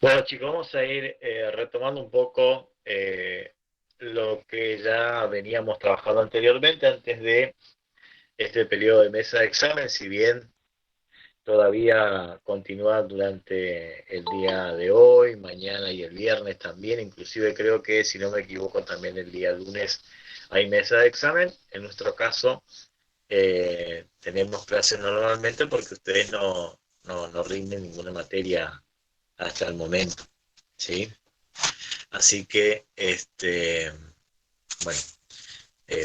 Bueno, chicos, vamos a ir retomando un poco lo que ya veníamos trabajando anteriormente, antes de este periodo de mesa de examen, si bien todavía continúa durante el día de hoy, mañana y el viernes también, inclusive creo que, si no me equivoco, también el día lunes hay mesa de examen. En nuestro caso, tenemos clases normalmente porque ustedes no rinden ninguna materia hasta el momento, ¿sí? Así que, bueno,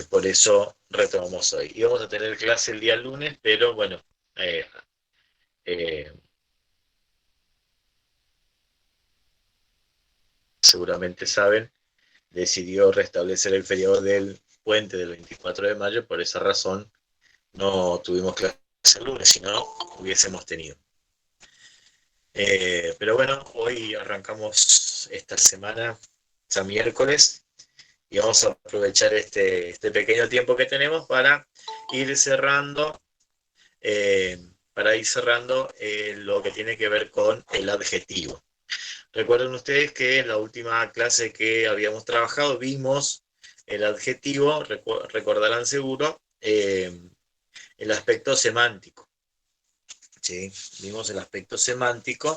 por eso retomamos hoy. Íbamos a tener clase el día lunes, pero bueno, eh, eh, seguramente saben, decidió restablecer el feriado del puente del 24 de mayo, por esa razón no tuvimos clase el lunes, si no hubiésemos tenido. Pero bueno, hoy arrancamos esta semana, ya miércoles, y vamos a aprovechar este pequeño tiempo que tenemos ir cerrando eh, para ir cerrando lo que tiene que ver con el adjetivo. Recuerden ustedes que en la última clase que habíamos trabajado vimos el adjetivo, recordarán seguro, el aspecto semántico. ¿Sí? Vimos el aspecto semántico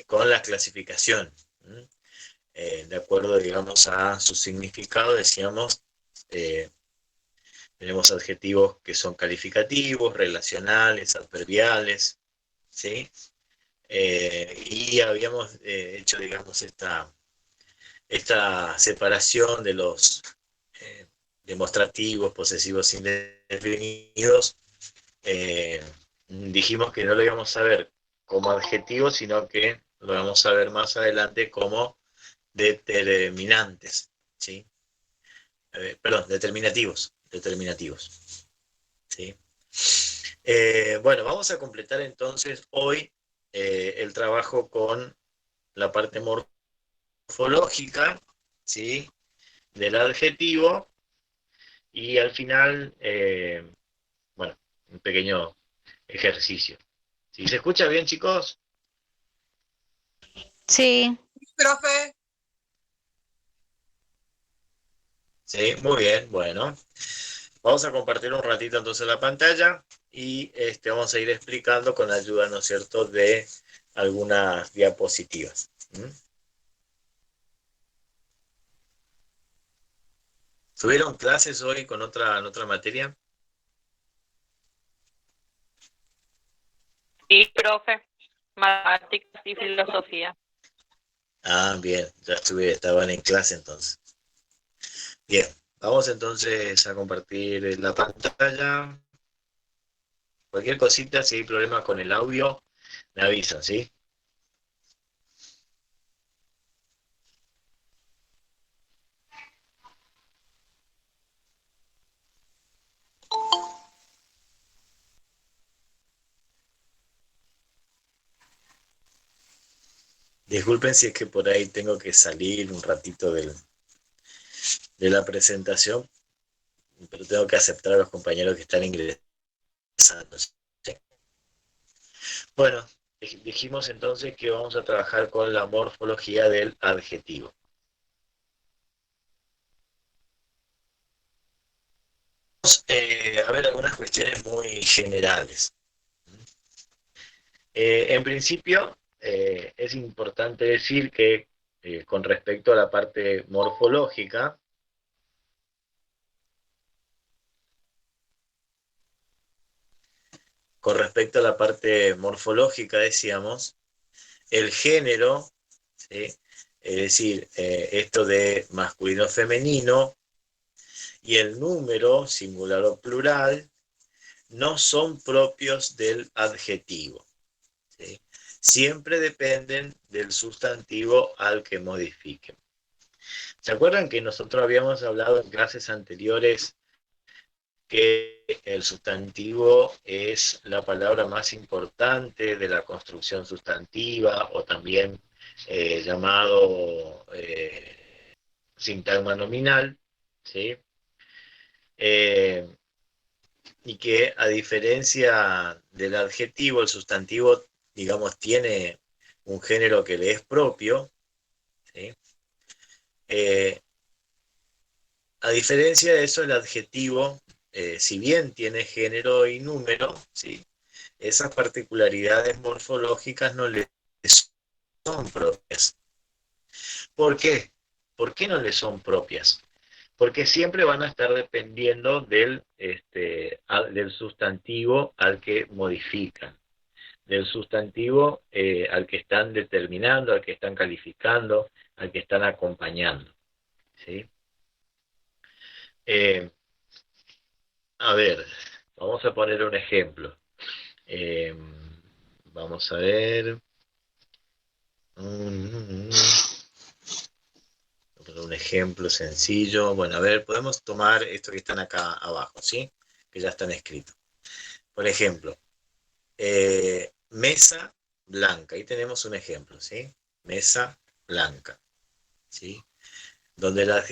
con la clasificación. De acuerdo, digamos, a su significado, decíamos, eh, tenemos adjetivos que son calificativos, relacionales, adverbiales, ¿sí? Y habíamos hecho, digamos, esta separación de los eh, demostrativos, posesivos indefinidos. eh, Dijimos que no lo íbamos a ver como adjetivos, sino que lo vamos a ver más adelante como determinantes, ¿sí? Perdón, determinativos, ¿sí? Bueno, vamos a completar entonces hoy el trabajo con la parte morfológica, ¿sí? Del adjetivo, y al final, bueno, un pequeño ejercicio. ¿Sí? ¿Se escucha bien, chicos? Sí, Profe, Sí, muy bien, bueno. Vamos a compartir un ratito entonces la pantalla y vamos a ir explicando con ayuda, ¿no es cierto?, de algunas diapositivas. ¿Mm? ¿Tuvieron clases hoy con en otra materia? sí, profe, matemáticas y filosofía. Ah, bien, estaban en clase entonces. Bien, vamos entonces a compartir la pantalla. Cualquier cosita, si hay problemas con el audio, me avisan, ¿sí? Disculpen si es que por ahí tengo que salir un ratito de la presentación, pero tengo que aceptar a los compañeros que están ingresando. ¿Sí? Bueno, dijimos entonces que vamos a trabajar con la morfología del adjetivo. Vamos a ver algunas cuestiones muy generales. En principio, es importante decir que con respecto a la parte morfológica, decíamos, el género, ¿sí? Es decir, esto de masculino femenino y el número, singular o plural, no son propios del adjetivo, ¿sí? Siempre dependen del sustantivo al que modifiquen. ¿Se acuerdan que nosotros habíamos hablado en clases anteriores que el sustantivo es la palabra más importante de la construcción sustantiva, o también llamado sintagma nominal, ¿sí? Y que, a diferencia del adjetivo, el sustantivo digamos, tiene un género que le es propio, ¿sí? A diferencia de eso, el adjetivo, si bien tiene género y número, ¿sí? Esas particularidades morfológicas no le son propias. ¿Por qué? ¿Por qué no le son propias? Porque siempre van a estar dependiendo del sustantivo al que modifican, del sustantivo al que están determinando, al que están calificando, al que están acompañando, ¿sí? Eh, a ver, vamos a poner un ejemplo. Eh, Vamos a ver. Un ejemplo sencillo. Bueno, a ver, podemos tomar esto que están acá abajo, ¿sí? Que ya están escritos. Por ejemplo, mesa blanca. Ahí tenemos un ejemplo, ¿sí? Mesa blanca, ¿sí? Donde la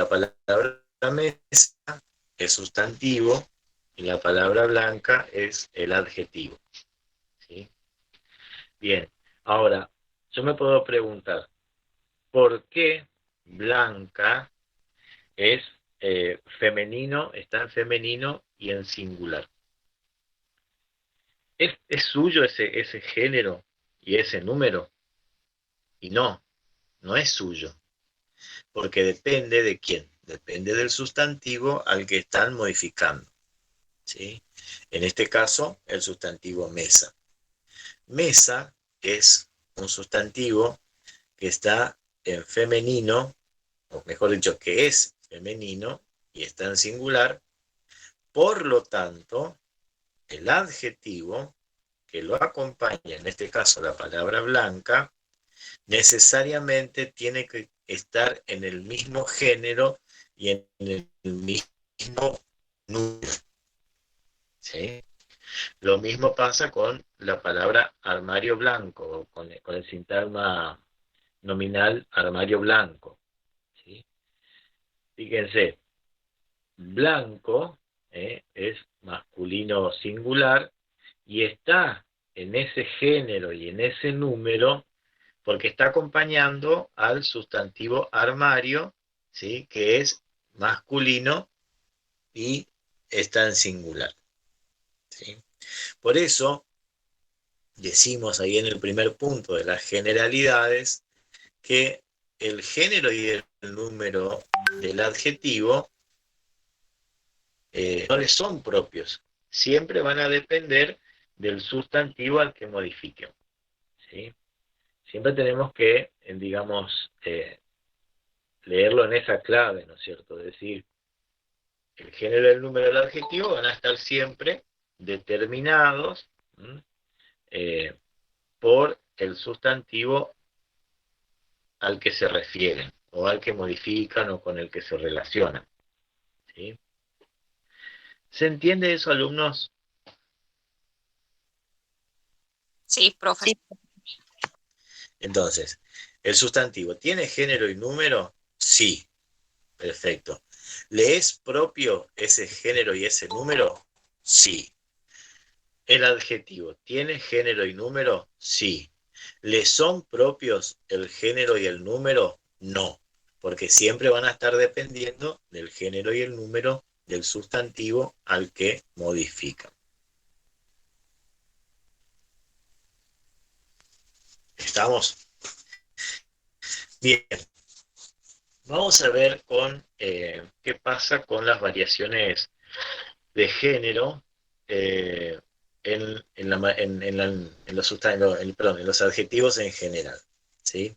palabra mesa es sustantivo y la palabra blanca es el adjetivo, ¿sí? Bien, ahora, yo me puedo preguntar, ¿por qué blanca es femenino, está en femenino y en singular? ¿Es suyo ese género y ese número? Y no, no es suyo, porque depende de quién, depende del sustantivo al que están modificando, ¿sí? En este caso, el sustantivo mesa. Mesa es un sustantivo que está en femenino, o mejor dicho, que es femenino y está en singular. Por lo tanto, el adjetivo que lo acompaña, en este caso la palabra blanca, necesariamente tiene que estar en el mismo género y en el mismo número, ¿sí? Lo mismo pasa con la palabra armario blanco, con el sintagma nominal armario blanco, ¿sí? Fíjense, blanco es masculino singular y está en ese género y en ese número porque está acompañando al sustantivo armario, ¿sí? Que es masculino y está en singular, ¿sí? Por eso decimos ahí en el primer punto de las generalidades que el género y el número del adjetivo no les son propios, siempre van a depender del sustantivo al que modifiquen, ¿sí? Siempre tenemos que, digamos, leerlo en esa clave, ¿no es cierto? Es decir, el género y el número del adjetivo van a estar siempre determinados eh, por el sustantivo al que se refieren, o al que modifican, o con el que se relacionan, ¿sí? ¿Se entiende eso, alumnos? Sí, profe. Sí. Entonces, ¿el sustantivo tiene género y número? Sí, perfecto. ¿Le es propio ese género y ese número? Sí. ¿El adjetivo tiene género y número? Sí. ¿Le son propios el género y el número? No, porque siempre van a estar dependiendo del género y el número del sustantivo al que modifican. ¿Estamos? Bien. Vamos a ver qué pasa con las variaciones de género en los adjetivos en general, ¿sí?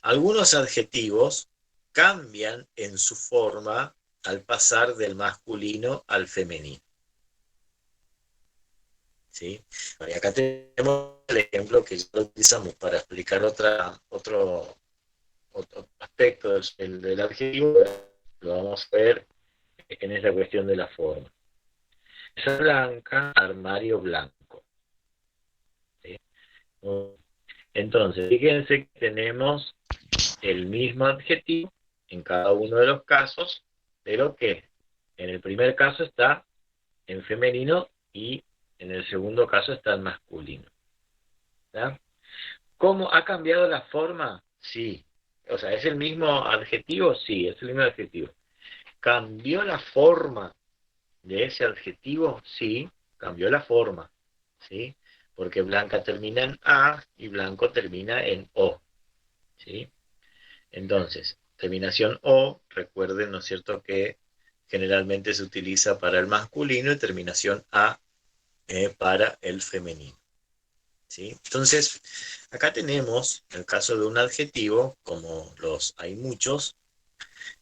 Algunos adjetivos cambian en su forma al pasar del masculino al femenino, ¿sí? Y acá tenemos el ejemplo que ya lo utilizamos para explicar otro aspecto del adjetivo. Lo vamos a ver en esa cuestión de la forma. Mesa blanca, armario blanco, ¿sí? Entonces, fíjense que tenemos el mismo adjetivo en cada uno de los casos, pero que en el primer caso está en femenino y en el segundo caso está en masculino. ¿Está? ¿Cómo ha cambiado la forma? Sí. O sea, ¿es el mismo adjetivo? Sí, es el mismo adjetivo. ¿Cambió la forma de ese adjetivo? Sí, cambió la forma. ¿Sí? Porque Blanca termina en A y Blanco termina en O. ¿Sí? Entonces, terminación O, recuerden, ¿no es cierto?, que generalmente se utiliza para el masculino y terminación A para el femenino. ¿Sí? Entonces, acá tenemos el caso de un adjetivo, como los hay muchos,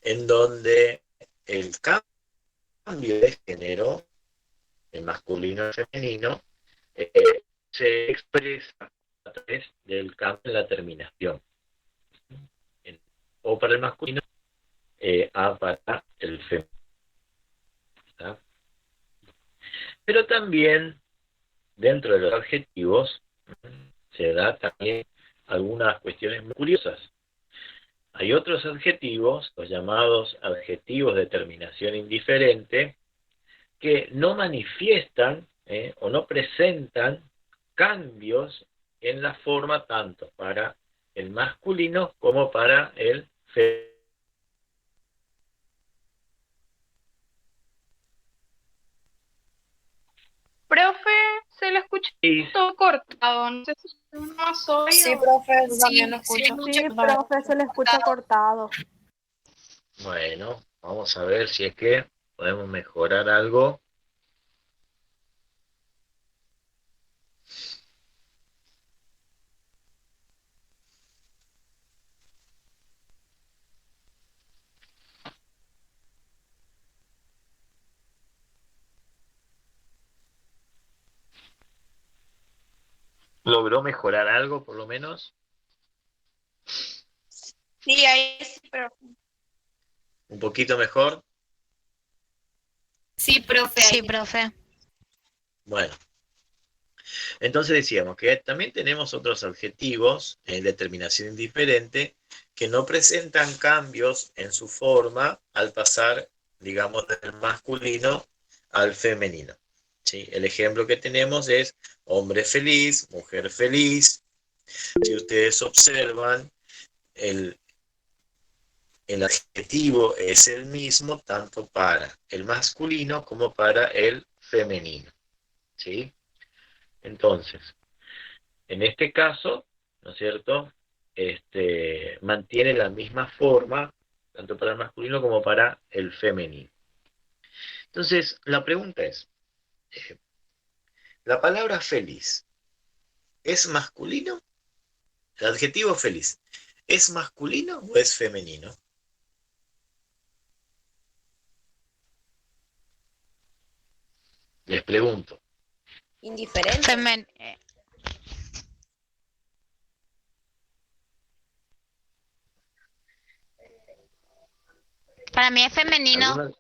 en donde el cambio de género, el masculino y el femenino, eh, se expresa a través del cambio en la terminación. O para el masculino, A para el femenino. ¿Está? Pero también dentro de los adjetivos se da también algunas cuestiones muy curiosas. Hay otros adjetivos, los llamados adjetivos de terminación indiferente, que no manifiestan o no presentan cambios en la forma tanto para el masculino como para el femenino. Profe, se lo escucha todo cortado. No sé si no soy Sí, o... profe, Yo sí, también lo sí, escucho. mucho Sí, profe, se le escucha cortado. Bueno, vamos a ver si es que podemos mejorar algo. ¿Logró mejorar algo por lo menos? Sí, ahí sí, profe. ¿Un poquito mejor? Sí, profe. Sí, profe. Bueno, entonces decíamos que también tenemos otros adjetivos en determinación indiferente que no presentan cambios en su forma al pasar, digamos, del masculino al femenino. ¿Sí? El ejemplo que tenemos es hombre feliz, mujer feliz. Si ustedes observan, el, el adjetivo es el mismo tanto para el masculino como para el femenino. ¿Sí? Entonces, en este caso, ¿no es cierto?, mantiene la misma forma, tanto para el masculino como para el femenino. Entonces, la pregunta es, ¿la palabra feliz es masculino? ¿El adjetivo feliz es masculino o es femenino? Les pregunto. Indiferente. Para mí es femenino. ¿Alguna?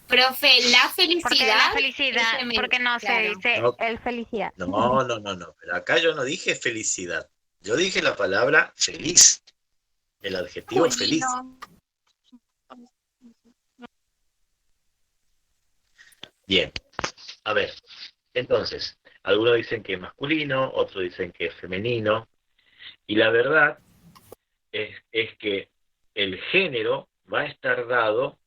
Profe, la felicidad. Porque la felicidad, es femenino, porque no se claro. dice No, el felicidad. no. Pero acá yo no dije felicidad. Yo dije la palabra feliz. El adjetivo feliz. Masculino. Bien. A ver, entonces, algunos dicen que es masculino, otros dicen que es femenino, y la verdad es que el género va a estar dado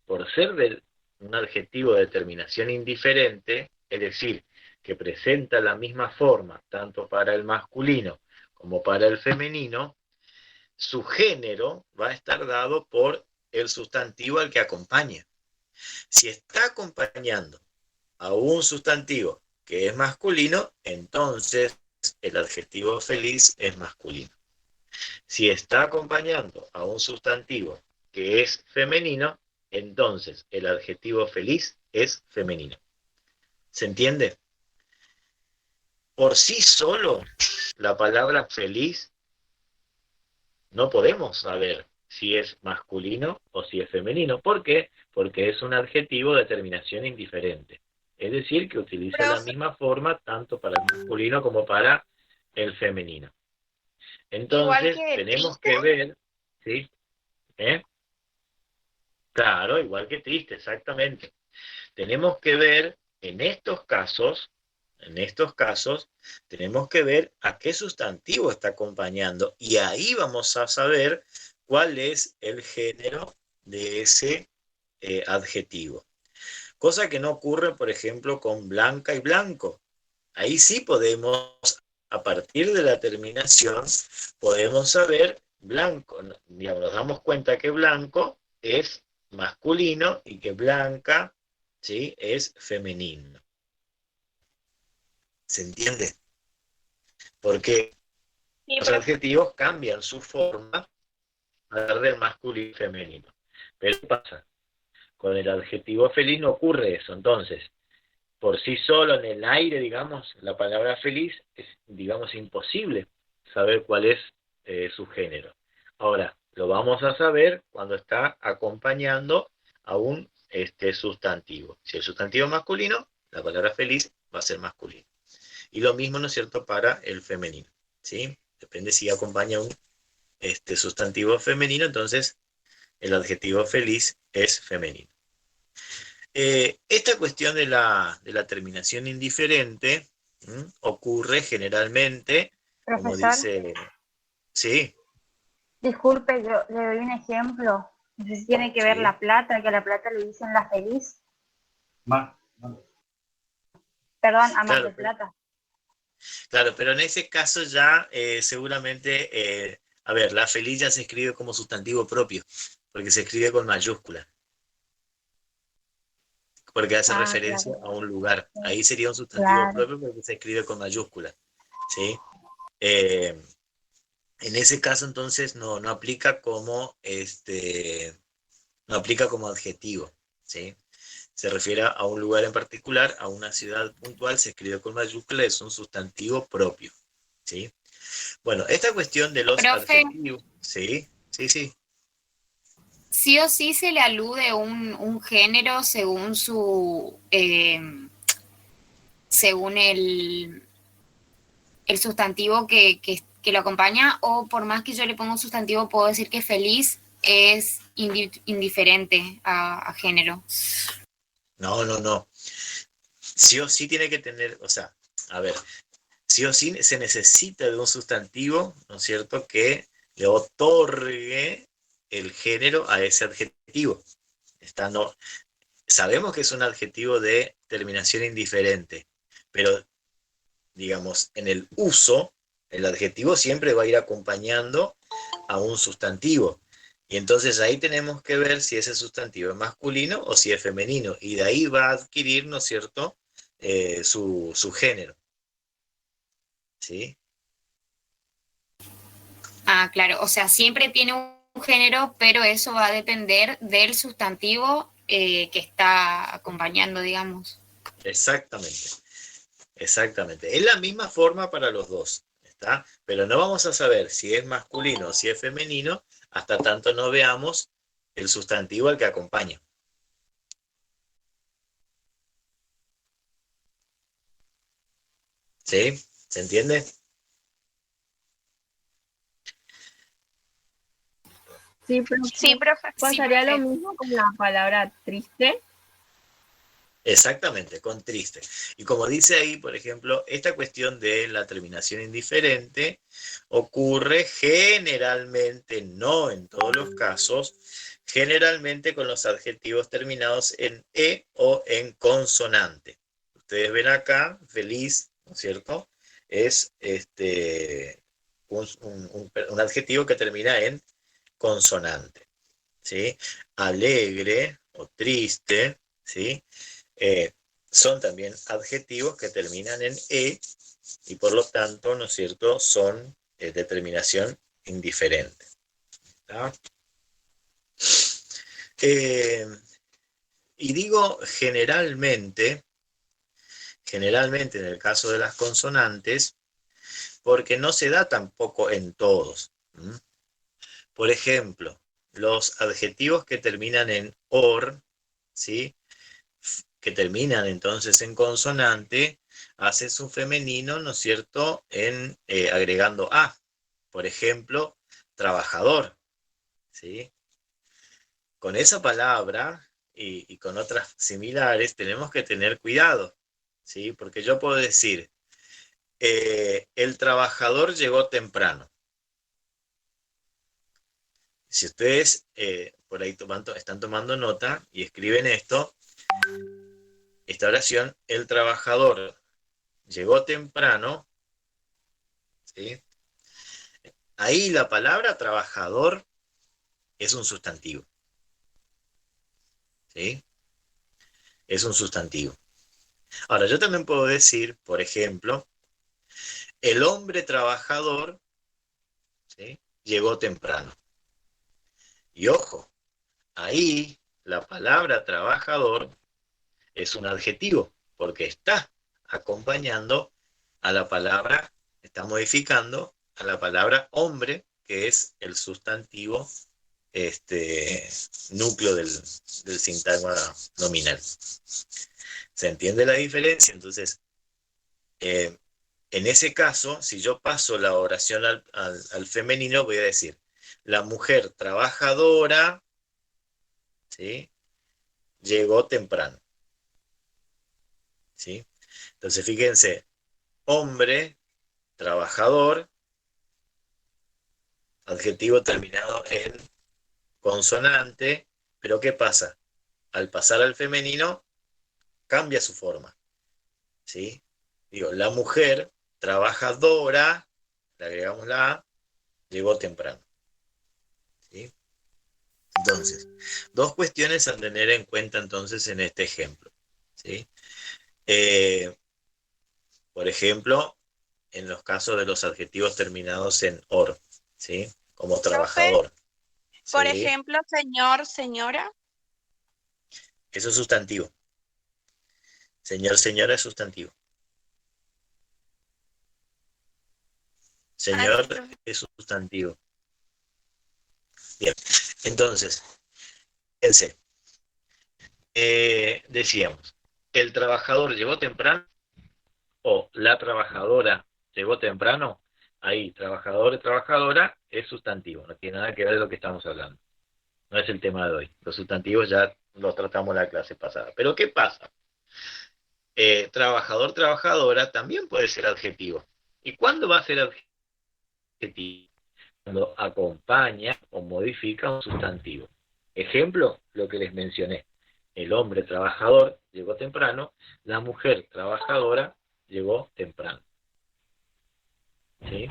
por ser un adjetivo de terminación indiferente, es decir, que presenta la misma forma tanto para el masculino como para el femenino. Su género va a estar dado por el sustantivo al que acompaña. Si está acompañando a un sustantivo que es masculino, entonces el adjetivo feliz es masculino. Si está acompañando a un sustantivo que es femenino, entonces el adjetivo feliz es femenino. ¿Se entiende? Por sí solo, la palabra feliz no podemos saber si es masculino o si es femenino. ¿Por qué? Porque es un adjetivo de terminación indiferente. Es decir, que utiliza la misma forma tanto para el masculino como para el femenino. Entonces, tenemos que ver, ¿sí? ¿Eh? Claro, igual que triste, exactamente. Tenemos que ver en estos casos, en estos casos, tenemos que ver a qué sustantivo está acompañando y ahí vamos a saber cuál es el género de ese adjetivo. Cosa que no ocurre, por ejemplo, con blanca y blanco. Ahí sí podemos, a partir de la terminación, podemos saber blanco. Digamos, nos damos cuenta que blanco es masculino y que blanca, ¿sí?, es femenino. ¿Se entiende? Porque Sí, los profe. adjetivos cambian su forma a dar del masculino y femenino. Pero ¿qué pasa? Con el adjetivo feliz no ocurre eso. Entonces, por sí solo en el aire, digamos, la palabra feliz es, digamos, imposible saber cuál es su género. Ahora, lo vamos a saber cuando está acompañando a un sustantivo. Si el sustantivo es masculino, la palabra feliz va a ser masculino. Y lo mismo, ¿no es cierto?, para el femenino, ¿sí? Depende si acompaña un sustantivo femenino, entonces el adjetivo feliz es femenino. Esta cuestión de la terminación indiferente ocurre generalmente, como Profesor, dice, sí, disculpe, yo le doy un ejemplo. No sé si tiene que ver sí, la plata, que a la plata le dicen la feliz. Ma- Perdón, a Mar claro, del Plata. claro, pero en ese caso ya seguramente, a ver, la feliz ya se escribe como sustantivo propio, porque se escribe con mayúscula, porque hace Ah, referencia claro, a un lugar. sí, Ahí sería un sustantivo claro. propio porque se escribe con mayúscula, ¿sí? Eh, en ese caso entonces no aplica como no aplica como adjetivo, ¿sí? Se refiere a un lugar en particular, a una ciudad puntual, se escribe con mayúscula, es un sustantivo propio, ¿sí? Bueno, esta cuestión de los Profe, adjetivos, sí, sí, sí, sí o sí se le alude un género según según el sustantivo que lo acompaña, o por más que yo le ponga un sustantivo, puedo decir que feliz es indiferente a género. no. Sí o sí tiene que tener, o sea, a ver, sí o sí se necesita de un sustantivo, ¿no es cierto?, que le otorgue el género a ese adjetivo. No, sabemos que es un adjetivo de terminación indiferente, pero digamos, en el uso, el adjetivo siempre va a ir acompañando a un sustantivo. Y entonces ahí tenemos que ver si ese sustantivo es masculino o si es femenino. Y de ahí va a adquirir, ¿no es cierto?, su género. ¿Sí? Ah, claro, o sea, siempre tiene un género, pero eso va a depender del sustantivo que está acompañando, digamos. Exactamente. Exactamente. Es la misma forma para los dos, ¿está? Pero no vamos a saber si es masculino o si es femenino hasta tanto no veamos el sustantivo al que acompaña. ¿Sí? ¿Se entiende? Sí, pero Sí, profe. Sí, pasaría lo profe. mismo con la palabra triste. Exactamente, con triste. Y como dice ahí, por ejemplo, esta cuestión de la terminación indiferente ocurre generalmente, no en todos los casos, generalmente con los adjetivos terminados en e o en consonante. Ustedes ven acá, feliz, ¿no es cierto? Es un adjetivo que termina en consonante, ¿sí? Alegre o triste, ¿sí? Son también adjetivos que terminan en e y por lo tanto, ¿no es cierto?, son de terminación indiferente. ¿Tá? Y digo generalmente en el caso de las consonantes, porque no se da tampoco en todos. Por ejemplo, los adjetivos que terminan en or, ¿sí?, que terminan entonces en consonante, hace su femenino, ¿no es cierto?, agregando a. Por ejemplo, trabajador, ¿sí? Con esa palabra y con otras similares tenemos que tener cuidado, ¿sí? Porque yo puedo decir, el trabajador llegó temprano. Si ustedes por ahí están tomando nota y escriben esto, esta oración, el trabajador llegó temprano, ¿sí? Ahí la palabra trabajador es un sustantivo, ¿sí? Es un sustantivo. Ahora, yo también puedo decir, por ejemplo, el hombre trabajador, ¿sí?, llegó temprano. Y ojo, ahí la palabra trabajador es un adjetivo, porque está acompañando a la palabra, está modificando a la palabra hombre, que es el sustantivo núcleo del sintagma nominal. ¿Se entiende la diferencia? Entonces, en ese caso, si yo paso la oración al femenino, voy a decir, la mujer trabajadora, ¿sí?, llegó temprano, ¿sí? Entonces, fíjense, hombre, trabajador, adjetivo terminado en consonante, pero ¿qué pasa? Al pasar al femenino, cambia su forma, ¿sí? Digo, la mujer trabajadora, le agregamos la A, llegó temprano, ¿sí? Entonces, dos cuestiones a tener en cuenta entonces en este ejemplo, ¿sí? Por ejemplo, en los casos de los adjetivos terminados en or, ¿sí? Como trabajador. Por ¿sí? ejemplo, señor, señora. Eso es sustantivo. Señor, señora es sustantivo. Señor es sustantivo. Bien, entonces, fíjense, decíamos, el trabajador llegó temprano o la trabajadora llegó temprano. Ahí, trabajador y trabajadora es sustantivo, no tiene nada que ver de lo que estamos hablando. No es el tema de hoy. Los sustantivos ya los tratamos en la clase pasada. Pero ¿qué pasa? Trabajador, trabajadora también puede ser adjetivo. ¿Y cuándo va a ser adjetivo? Cuando acompaña o modifica un sustantivo. Ejemplo, lo que les mencioné. El hombre trabajador llegó temprano, la mujer trabajadora llegó temprano. ¿Sí?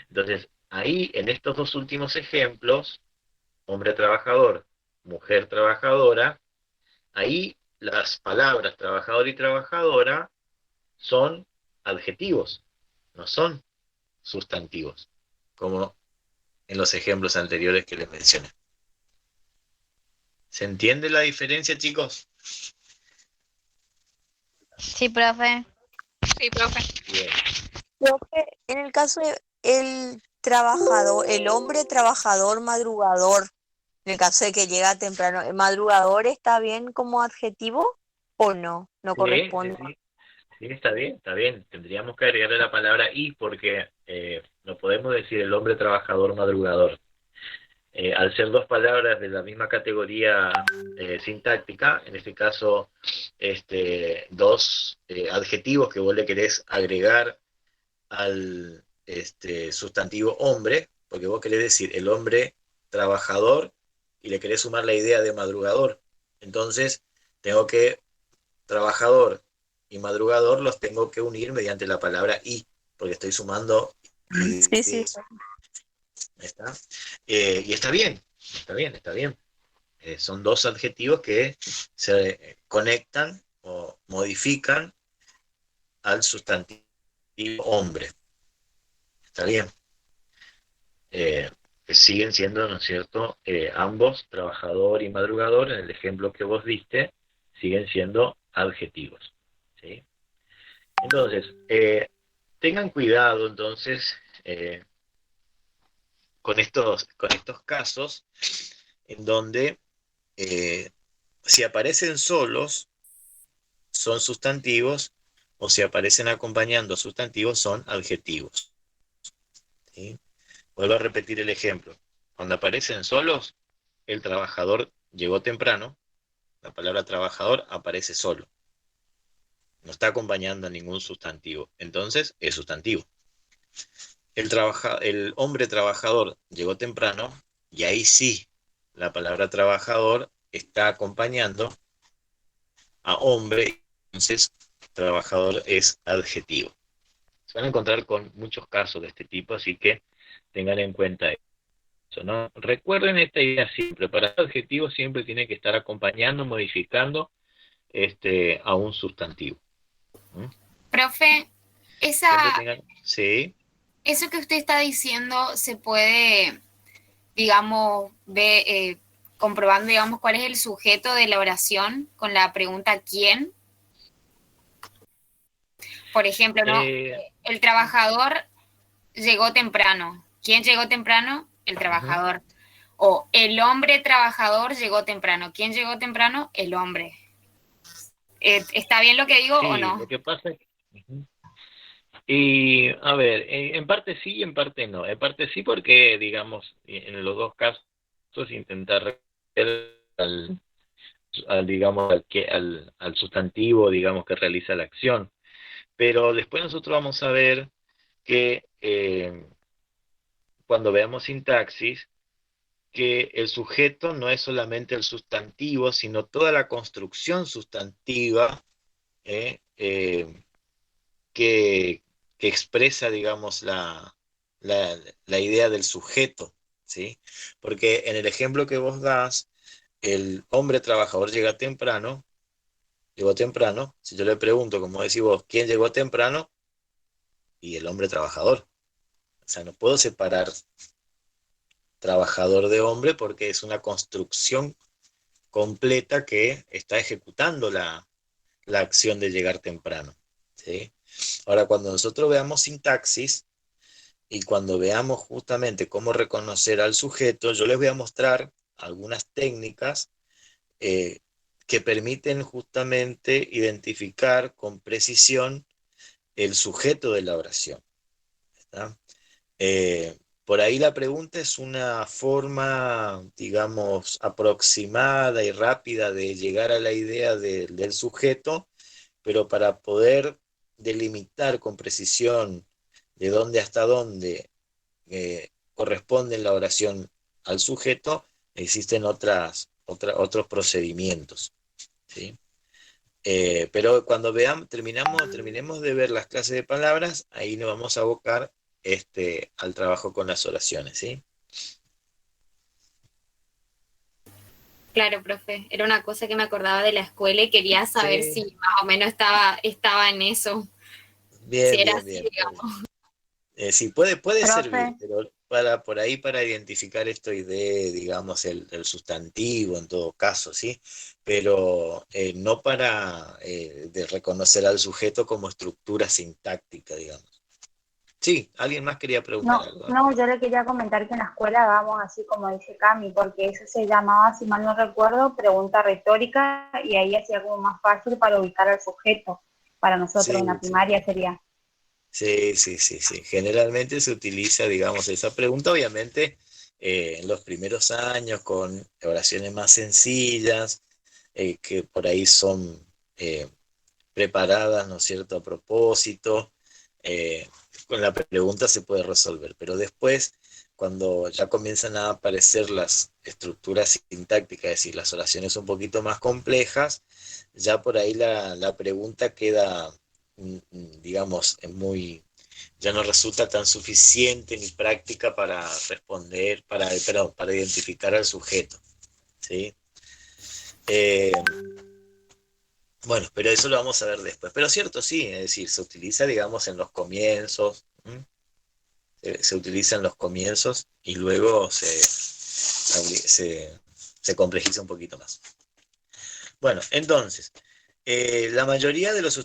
Entonces, ahí, en estos dos últimos ejemplos, hombre trabajador, mujer trabajadora, ahí las palabras trabajador y trabajadora son adjetivos, no son sustantivos, como en los ejemplos anteriores que les mencioné. ¿Se entiende la diferencia, chicos? Sí, profe. Sí, profe. Bien. Profe, en el caso de el trabajador, el hombre trabajador madrugador, en el caso de que llega temprano, ¿el madrugador está bien como adjetivo o no? No corresponde. Sí, está bien, está bien. Tendríamos que agregarle la palabra y porque no podemos decir el hombre trabajador madrugador. Al ser dos palabras de la misma categoría sintáctica, en este caso dos adjetivos que vos le querés agregar al sustantivo hombre, porque vos querés decir el hombre trabajador y le querés sumar la idea de madrugador. Entonces, tengo que trabajador y madrugador los tengo que unir mediante la palabra y, porque estoy sumando. Sí. ¿Está? Y está bien, está bien, está bien. Son dos adjetivos que se conectan o modifican al sustantivo hombre. Está bien. Siguen siendo, ¿no es cierto? Ambos, trabajador y madrugador, en el ejemplo que vos diste, siguen siendo adjetivos. ¿Sí? Entonces, tengan cuidado entonces con estos casos en donde si aparecen solos son sustantivos o si aparecen acompañando sustantivos son adjetivos. ¿Sí? Vuelvo a repetir el ejemplo. Cuando aparecen solos, el trabajador llegó temprano, la palabra trabajador aparece solo. no está acompañando a ningún sustantivo. Entonces, es sustantivo. El hombre trabajador llegó temprano, y ahí sí, la palabra trabajador está acompañando a hombre, entonces trabajador es adjetivo. Se van a encontrar con muchos casos de este tipo, así que tengan en cuenta eso, ¿no? Recuerden esta idea siempre, para el adjetivo siempre tiene que estar acompañando, modificando a un sustantivo. ¿Mm? Profe, Siempre tengan, sí. eso que usted está diciendo se puede, digamos, comprobando, digamos, cuál es el sujeto de la oración con la pregunta ¿quién? Por ejemplo, ¿no? El trabajador llegó temprano. ¿Quién llegó temprano? El trabajador. O el hombre trabajador llegó temprano. ¿Quién llegó temprano? El hombre. ¿Está bien lo que digo Sí, o no? lo que pasa es que... Y, a ver, en parte sí y en parte no. En parte sí porque, digamos, en los dos casos intentar digamos, al sustantivo, digamos, que realiza la acción. Pero después nosotros vamos a ver que cuando veamos sintaxis, que el sujeto no es solamente el sustantivo, sino toda la construcción sustantiva eh, eh, que, que expresa, digamos, la idea del sujeto, ¿sí? Porque en el ejemplo que vos das, el hombre trabajador llegó temprano, si yo le pregunto, como decís vos, ¿quién llegó temprano? Y el hombre trabajador. O sea, no puedo separar trabajador de hombre porque es una construcción completa que está ejecutando la acción de llegar temprano, ¿sí? Ahora, cuando nosotros veamos sintaxis y cuando veamos justamente cómo reconocer al sujeto, yo les voy a mostrar algunas técnicas que permiten justamente identificar con precisión el sujeto de la oración. ¿Está? Por ahí la pregunta es una forma, digamos, aproximada y rápida de llegar a la idea del sujeto, pero para poder delimitar con precisión de dónde hasta dónde corresponde la oración al sujeto, existen otros procedimientos, ¿sí? Pero cuando terminemos de ver las clases de palabras, ahí nos vamos a abocar al trabajo con las oraciones, ¿sí? Claro, profe. Era una cosa que me acordaba de la escuela y quería saber Sí. si más o menos estaba en eso. Bien, Si era bien, así, bien. digamos. Sí, puede Profe. servir, pero por ahí para identificar esto y digamos, el sustantivo en todo caso, ¿sí? Pero no para de reconocer al sujeto como estructura sintáctica, digamos. Sí, alguien más quería preguntar algo. No, yo le quería comentar que en la escuela vamos así como dice Cami, porque eso se llamaba, si mal no recuerdo, pregunta retórica y ahí hacía como más fácil para ubicar al sujeto. Para nosotros en la Sí, sí. primaria sería. Sí, sí, sí, sí. Generalmente se utiliza, digamos, esa pregunta, obviamente, en los primeros años con oraciones más sencillas, que por ahí son preparadas, ¿no es cierto?, a propósito. Con la pregunta se puede resolver, pero después, cuando ya comienzan a aparecer las estructuras sintácticas, es decir, las oraciones un poquito más complejas, ya por ahí la pregunta queda, digamos, ya no resulta tan suficiente ni práctica para responder, para identificar al sujeto, ¿sí? Bueno, pero eso lo vamos a ver después. Pero cierto, sí, es decir, se utiliza, digamos, en los comienzos, se utiliza en los comienzos y luego se complejiza un poquito más. Bueno, entonces, la mayoría de los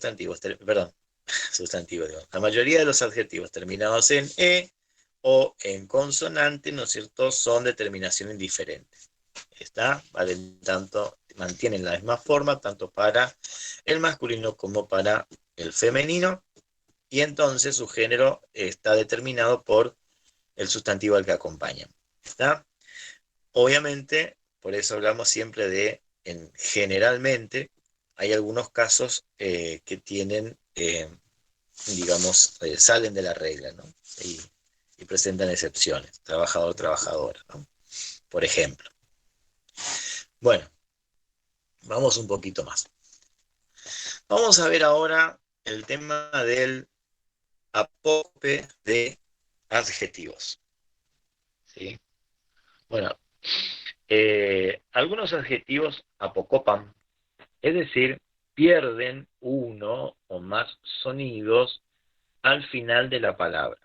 la mayoría de los adjetivos terminados en E o en consonante, ¿no es cierto?, son de terminación indiferente. ¿Está? Vale, tanto mantienen la misma forma, tanto para el masculino como para el femenino, y entonces su género está determinado por el sustantivo al que acompaña. ¿Está? Obviamente, por eso hablamos siempre generalmente, hay algunos casos que tienen, digamos, salen de la regla, ¿no? Y presentan excepciones, trabajador, trabajadora, ¿no? Por ejemplo. Bueno, vamos un poquito más. Vamos a ver ahora el tema del apócope de adjetivos. ¿Sí? Bueno, algunos adjetivos apocopan, es decir, pierden uno o más sonidos al final de la palabra,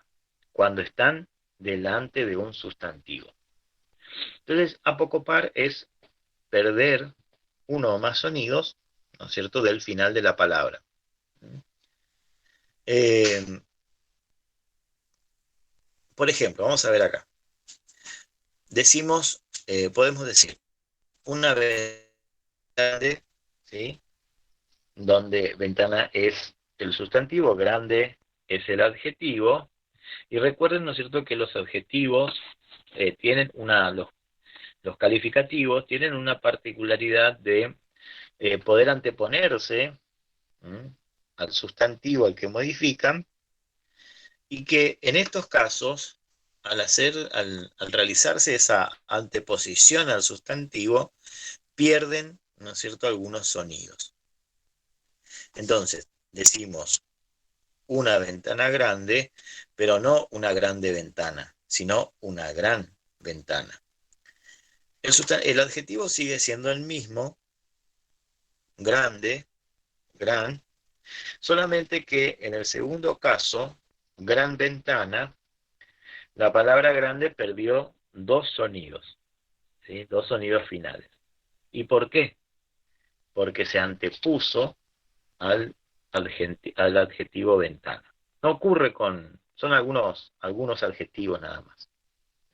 cuando están delante de un sustantivo. Entonces, apocopar es perder uno o más sonidos, ¿no es cierto?, del final de la palabra. Por ejemplo, vamos a ver acá. Decimos, podemos decir, una ventana grande, ¿sí?, donde ventana es el sustantivo, grande es el adjetivo, y recuerden, ¿no es cierto?, que los adjetivos tienen los calificativos tienen una particularidad de poder anteponerse al sustantivo al que modifican, y que en estos casos, al realizarse esa anteposición al sustantivo, pierden, ¿no es cierto?, algunos sonidos. Entonces, decimos una ventana grande, pero no una grande ventana, sino una gran ventana. El adjetivo sigue siendo el mismo, grande, gran, solamente que en el segundo caso, gran ventana, la palabra grande perdió dos sonidos, ¿sí?, dos sonidos finales. ¿Y por qué? Porque se antepuso al adjetivo ventana. No ocurre son algunos adjetivos nada más.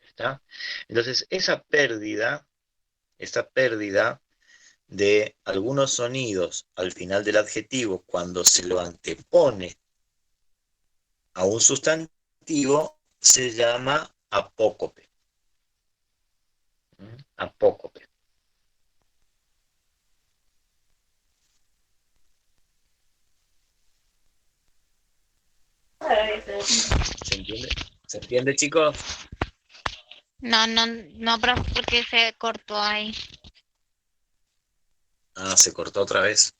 ¿Está? Entonces, esa pérdida de algunos sonidos al final del adjetivo, cuando se lo antepone a un sustantivo, se llama apócope. Apócope. ¿Se entiende? ¿Se entiende, chicos? No, profe, porque se cortó ahí. Ah, se cortó otra vez.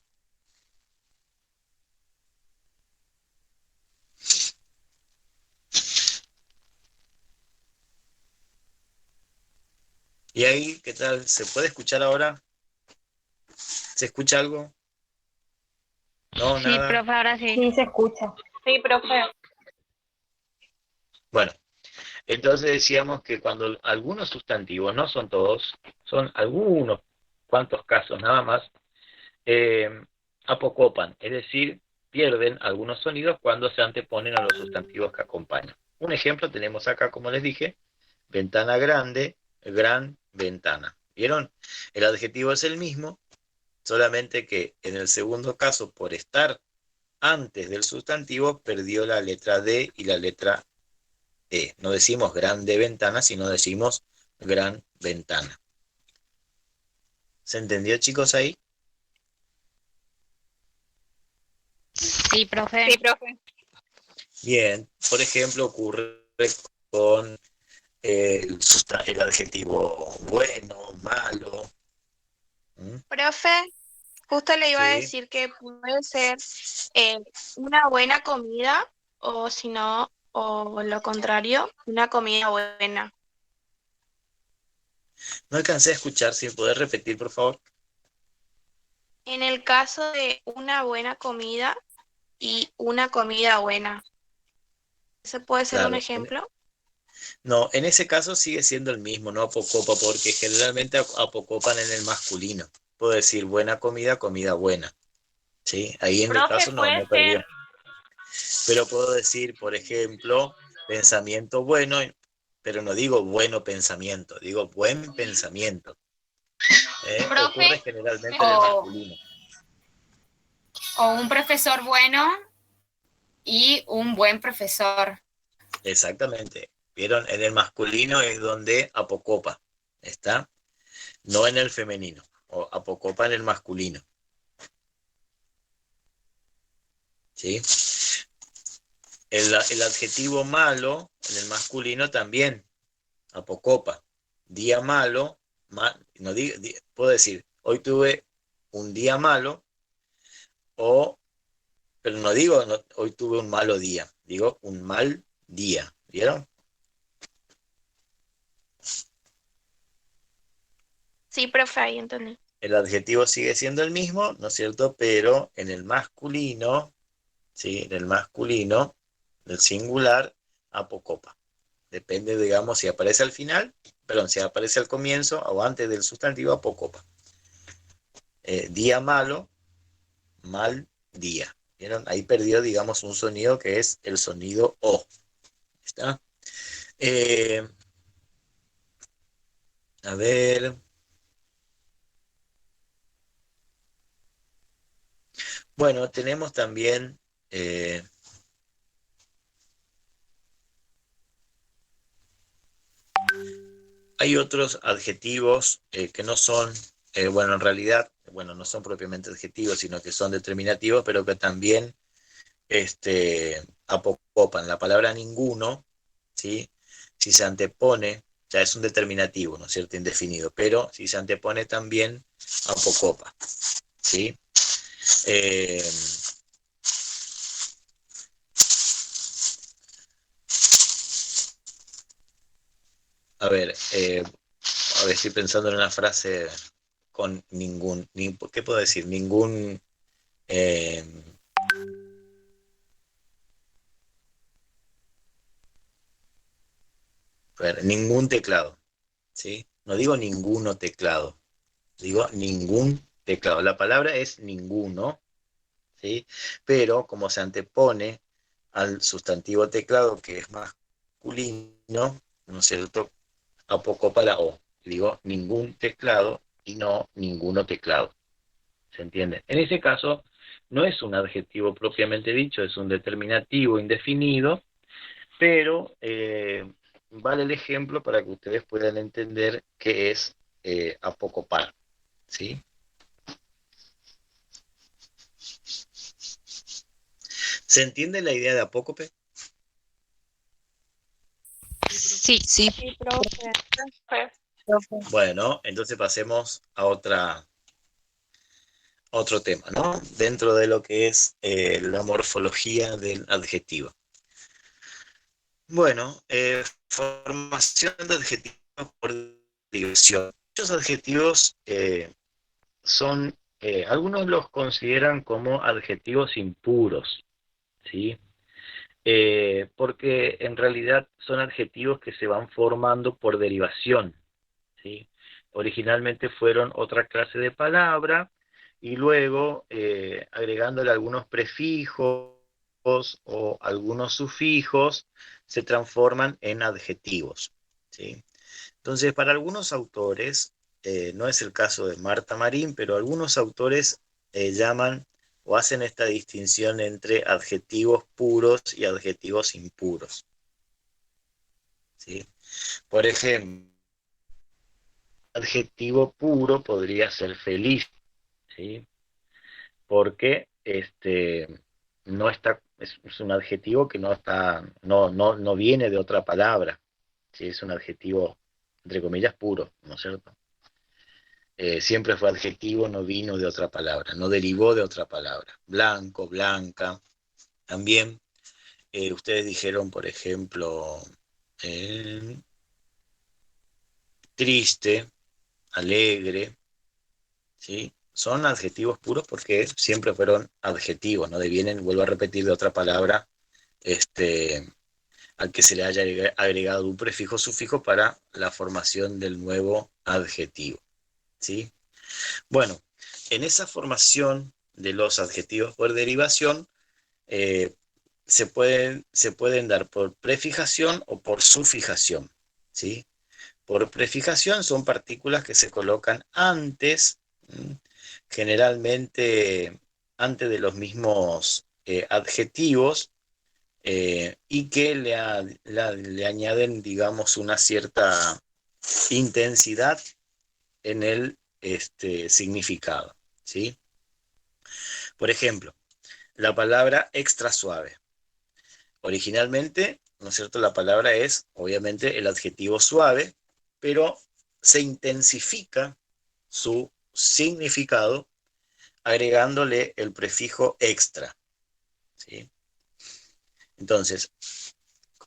¿Y ahí qué tal? ¿Se puede escuchar ahora? ¿Se escucha algo? No, Sí, nada. profe, ahora sí. Sí, se escucha. Sí, profe. Bueno, entonces decíamos que cuando algunos sustantivos, no son todos, son algunos cuantos casos nada más, apocopan, es decir, pierden algunos sonidos cuando se anteponen a los sustantivos que acompañan. Un ejemplo tenemos acá, como les dije, ventana grande, gran ventana. ¿Vieron? El adjetivo es el mismo, solamente que en el segundo caso, por estar antes del sustantivo, perdió la letra D y la letra E. No decimos grande ventana, sino decimos gran ventana. ¿Se entendió, chicos, ahí? Sí, profe. Sí, profe. Bien, por ejemplo, ocurre con el adjetivo bueno, malo. Profe, justo le iba a Sí, decir que puede ser una buena comida o si no, o lo contrario, una comida buena. no alcancé a escuchar, si podés repetir, por favor. En el caso de una buena comida y una comida buena, ¿ese puede ser un Claro. ejemplo? No, en ese caso sigue siendo el mismo, no apocopa, porque generalmente apocopan en el masculino. Puedo decir buena comida, comida buena. ¿Sí? Ahí en el Profe, caso no puede perdió. ser. Pero puedo decir, por ejemplo, pensamiento bueno, pero no digo bueno pensamiento, digo buen pensamiento. Profe, Ocurre generalmente en el masculino. O un profesor bueno y un buen profesor. Exactamente. ¿Vieron? En el masculino es donde apocopa, ¿está? No en el femenino, o apocopa en el masculino. ¿sí? El adjetivo malo en el masculino también, apocopa. Día malo, no puedo decir, hoy tuve un día malo, pero no digo hoy tuve un malo día, digo un mal día, ¿vieron? Sí, profe, ahí entendí. El adjetivo sigue siendo el mismo, ¿no es cierto? Pero en el masculino, ¿sí? En el masculino, el singular, apocopa. Depende, digamos, si aparece al final, perdón, si aparece al comienzo o antes del sustantivo, apocopa. Día malo, mal día. ¿Vieron? Ahí perdió, digamos, un sonido que es el sonido O. ¿Está? A ver. Bueno, tenemos también hay otros adjetivos que no son, bueno, en realidad, bueno, no son propiamente adjetivos, sino que son determinativos, pero que también apocopan. La palabra ninguno, ¿sí? Si se antepone, ya es un determinativo, ¿no es cierto? Indefinido, pero si se antepone también, apocopa, ¿sí? A ver, estoy pensando en una frase con ¿qué puedo decir? Eh, a ver, ningún teclado, ¿sí? No digo ninguno teclado, digo ningún teclado. La palabra es ninguno, ¿sí? Pero como se antepone al sustantivo teclado, que es masculino, ¿no es cierto? Apocopa la O. Digo ningún teclado y no ninguno teclado. ¿Se entiende? En ese caso, no es un adjetivo propiamente dicho, es un determinativo indefinido, pero vale el ejemplo para que ustedes puedan entender qué es apocopar, ¿sí? ¿Se entiende la idea de apócope? Sí. Sí, Sí, profe. profe. Bueno, entonces pasemos a otro tema, ¿no? Dentro de lo que es la morfología del adjetivo. Bueno, formación de adjetivos por derivación. Muchos adjetivos son, algunos los consideran como adjetivos impuros, ¿sí? Porque en realidad son adjetivos que se van formando por derivación, ¿sí? Originalmente fueron otra clase de palabra y luego agregándole algunos prefijos o algunos sufijos se transforman en adjetivos, ¿sí? Entonces, para algunos autores, no es el caso de Marta Marín, pero algunos autores llaman o hacen esta distinción entre adjetivos puros y adjetivos impuros, ¿sí? Por ejemplo, adjetivo puro podría ser feliz, ¿sí? Porque no está, es un adjetivo que no está, no viene de otra palabra, ¿sí? Es un adjetivo, entre comillas, puro, ¿no es cierto? Siempre fue adjetivo, no vino de otra palabra, no derivó de otra palabra. Blanco, blanca. También ustedes dijeron, por ejemplo, eh, triste, alegre, ¿sí? Son adjetivos puros porque siempre fueron adjetivos, no devienen, vuelvo a repetir, de otra palabra, al que se le haya agregado un prefijo o sufijo para la formación del nuevo adjetivo, ¿sí? Bueno, en esa formación de los adjetivos por derivación, eh, se pueden dar por prefijación o por sufijación, ¿sí? Por prefijación son partículas que se colocan antes, generalmente antes de los mismos adjetivos, y que le añaden, digamos, una cierta intensidad en el significado, ¿sí? Por ejemplo, la palabra extra suave. Originalmente, ¿no es cierto?, la palabra es obviamente el adjetivo suave, pero se intensifica su significado agregándole el prefijo extra, ¿sí? Entonces,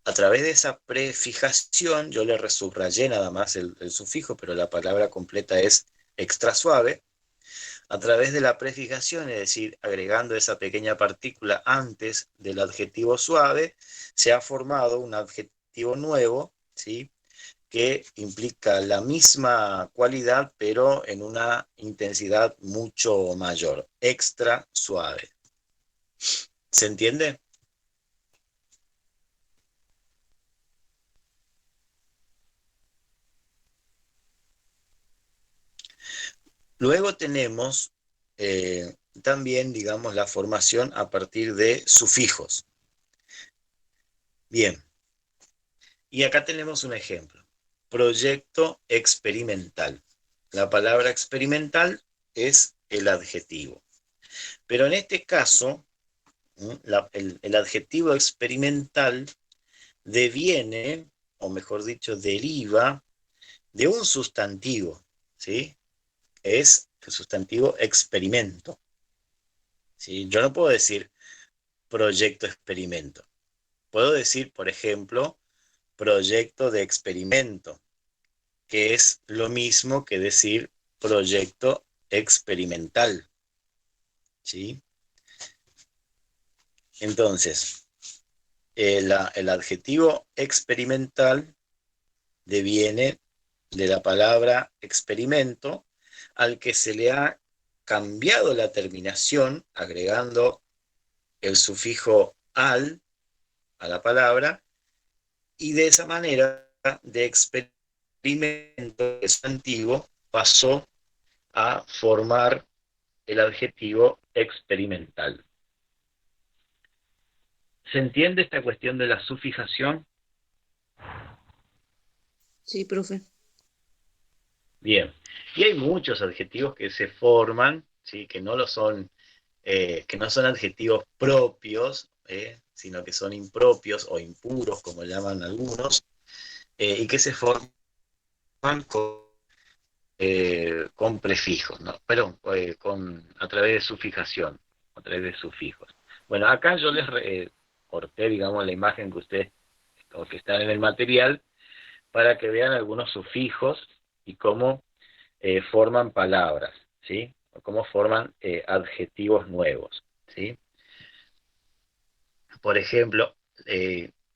a través de esa prefijación, yo le resubrayé nada más el sufijo, pero la palabra completa es extra suave. A través de la prefijación, es decir, agregando esa pequeña partícula antes del adjetivo suave, se ha formado un adjetivo nuevo, ¿sí?, que implica la misma cualidad, pero en una intensidad mucho mayor, extra suave. ¿Se entiende? Luego tenemos también, digamos, la formación a partir de sufijos. Bien, y acá tenemos un ejemplo. Proyecto experimental. La palabra experimental es el adjetivo. Pero en este caso, el adjetivo experimental deviene, o mejor dicho, deriva de un sustantivo, ¿sí? Es el sustantivo experimento, ¿sí? Yo no puedo decir proyecto experimento. Puedo decir, por ejemplo, proyecto de experimento, que es lo mismo que decir proyecto experimental, ¿sí? Entonces, el adjetivo experimental deviene de la palabra experimento, al que se le ha cambiado la terminación, agregando el sufijo al a la palabra, y de esa manera de experimento sustantivo pasó a formar el adjetivo experimental. ¿Se entiende esta cuestión de la sufijación? Sí, profe. Bien. Y hay muchos adjetivos que se forman, ¿sí?, que no son adjetivos propios, sino que son impropios o impuros, como llaman algunos, y que se forman con prefijos, ¿no? Perdón, a través de sufijación, a través de sufijos. Bueno, acá yo les corté, digamos, la imagen que ustedes, o que está en el material, para que vean algunos sufijos y cómo forman palabras, ¿sí? O cómo forman adjetivos nuevos, ¿sí? Por ejemplo,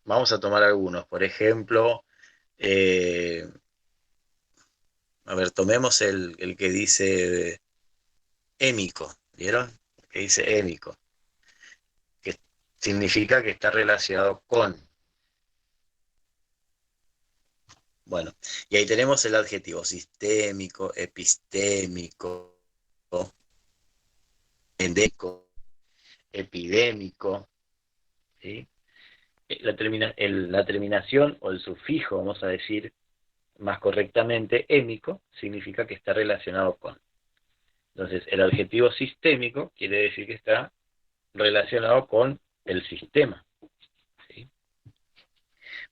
vamos a tomar algunos. Por ejemplo, a ver, tomemos el que dice émico, ¿vieron? Que dice émico, que significa que está relacionado con. Bueno, y ahí tenemos el adjetivo sistémico, epistémico, endémico, epidémico, ¿sí? La terminación o el sufijo, vamos a decir más correctamente, émico, significa que está relacionado con. Entonces, el adjetivo sistémico quiere decir que está relacionado con el sistema, ¿sí?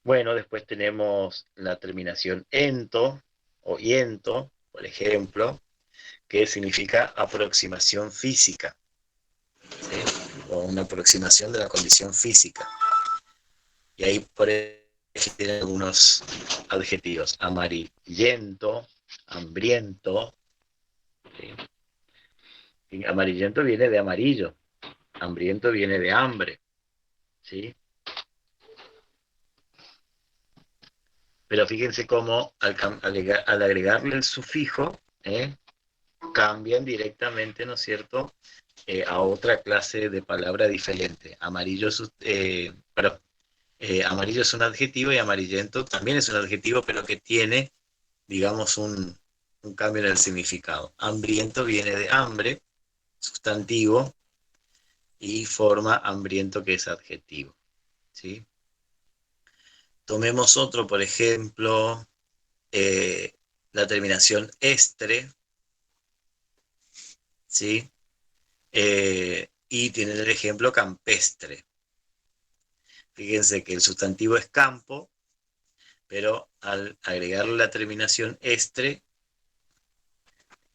Bueno, después tenemos la terminación ento o iento, por ejemplo, que significa aproximación física, ¿sí?, o una aproximación de la condición física. Y ahí por ejemplo tienen algunos adjetivos: amarillento, hambriento, ¿sí? Y amarillento viene de amarillo, hambriento viene de hambre, ¿sí? Pero fíjense cómo al agregarle el sufijo, cambian directamente, ¿no es cierto?, a otra clase de palabra diferente. Amarillo es un adjetivo, y amarillento también es un adjetivo, pero que tiene, digamos, un cambio en el significado. Hambriento viene de hambre, sustantivo, y forma hambriento, que es adjetivo, ¿sí? Tomemos otro, por ejemplo, la terminación estre, ¿sí? y tienen el ejemplo campestre. Fíjense que el sustantivo es campo, pero al agregarle la terminación estre,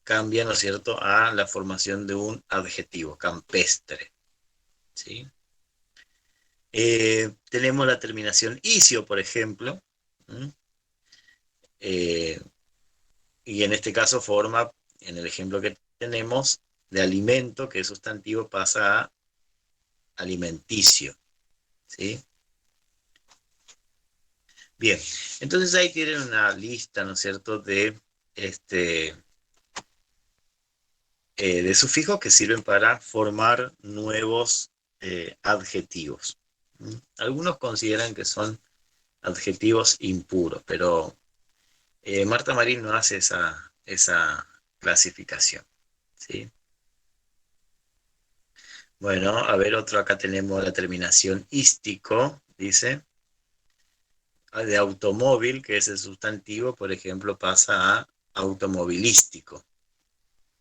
cambia, ¿no es cierto?, a la formación de un adjetivo, campestre. ¿Sí? Tenemos la terminación isio, por ejemplo, y en este caso forma, en el ejemplo que tenemos, de alimento, que es sustantivo, pasa a alimenticio. ¿Sí? Bien, entonces ahí tienen una lista, ¿no es cierto?, de sufijos que sirven para formar nuevos adjetivos. Algunos consideran que son adjetivos impuros, pero Marta Marín no hace esa clasificación. ¿Sí? Bueno, a ver, otro, acá tenemos la terminación ístico, dice, de automóvil, que es el sustantivo, por ejemplo, pasa a automovilístico.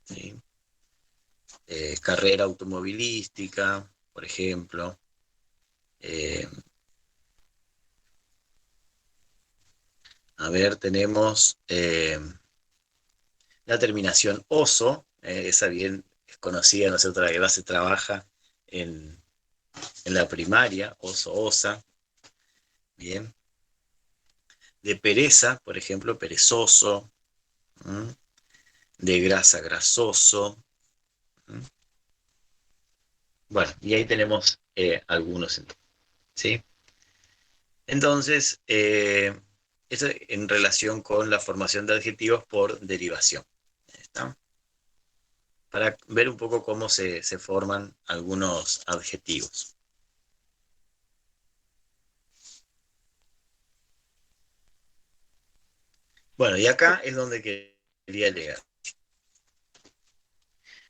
¿Sí? Carrera automovilística, por ejemplo. A ver, tenemos la terminación oso, esa bien es conocida, ¿no es cierto?, la que se trabaja en la primaria, oso, osa. Bien. De pereza, por ejemplo, perezoso. De grasa, grasoso. Bueno, y ahí tenemos algunos, ¿sí? Entonces, eso en relación con la formación de adjetivos por derivación. ¿Está? Para ver un poco cómo se forman algunos adjetivos. Bueno, y acá es donde quería llegar.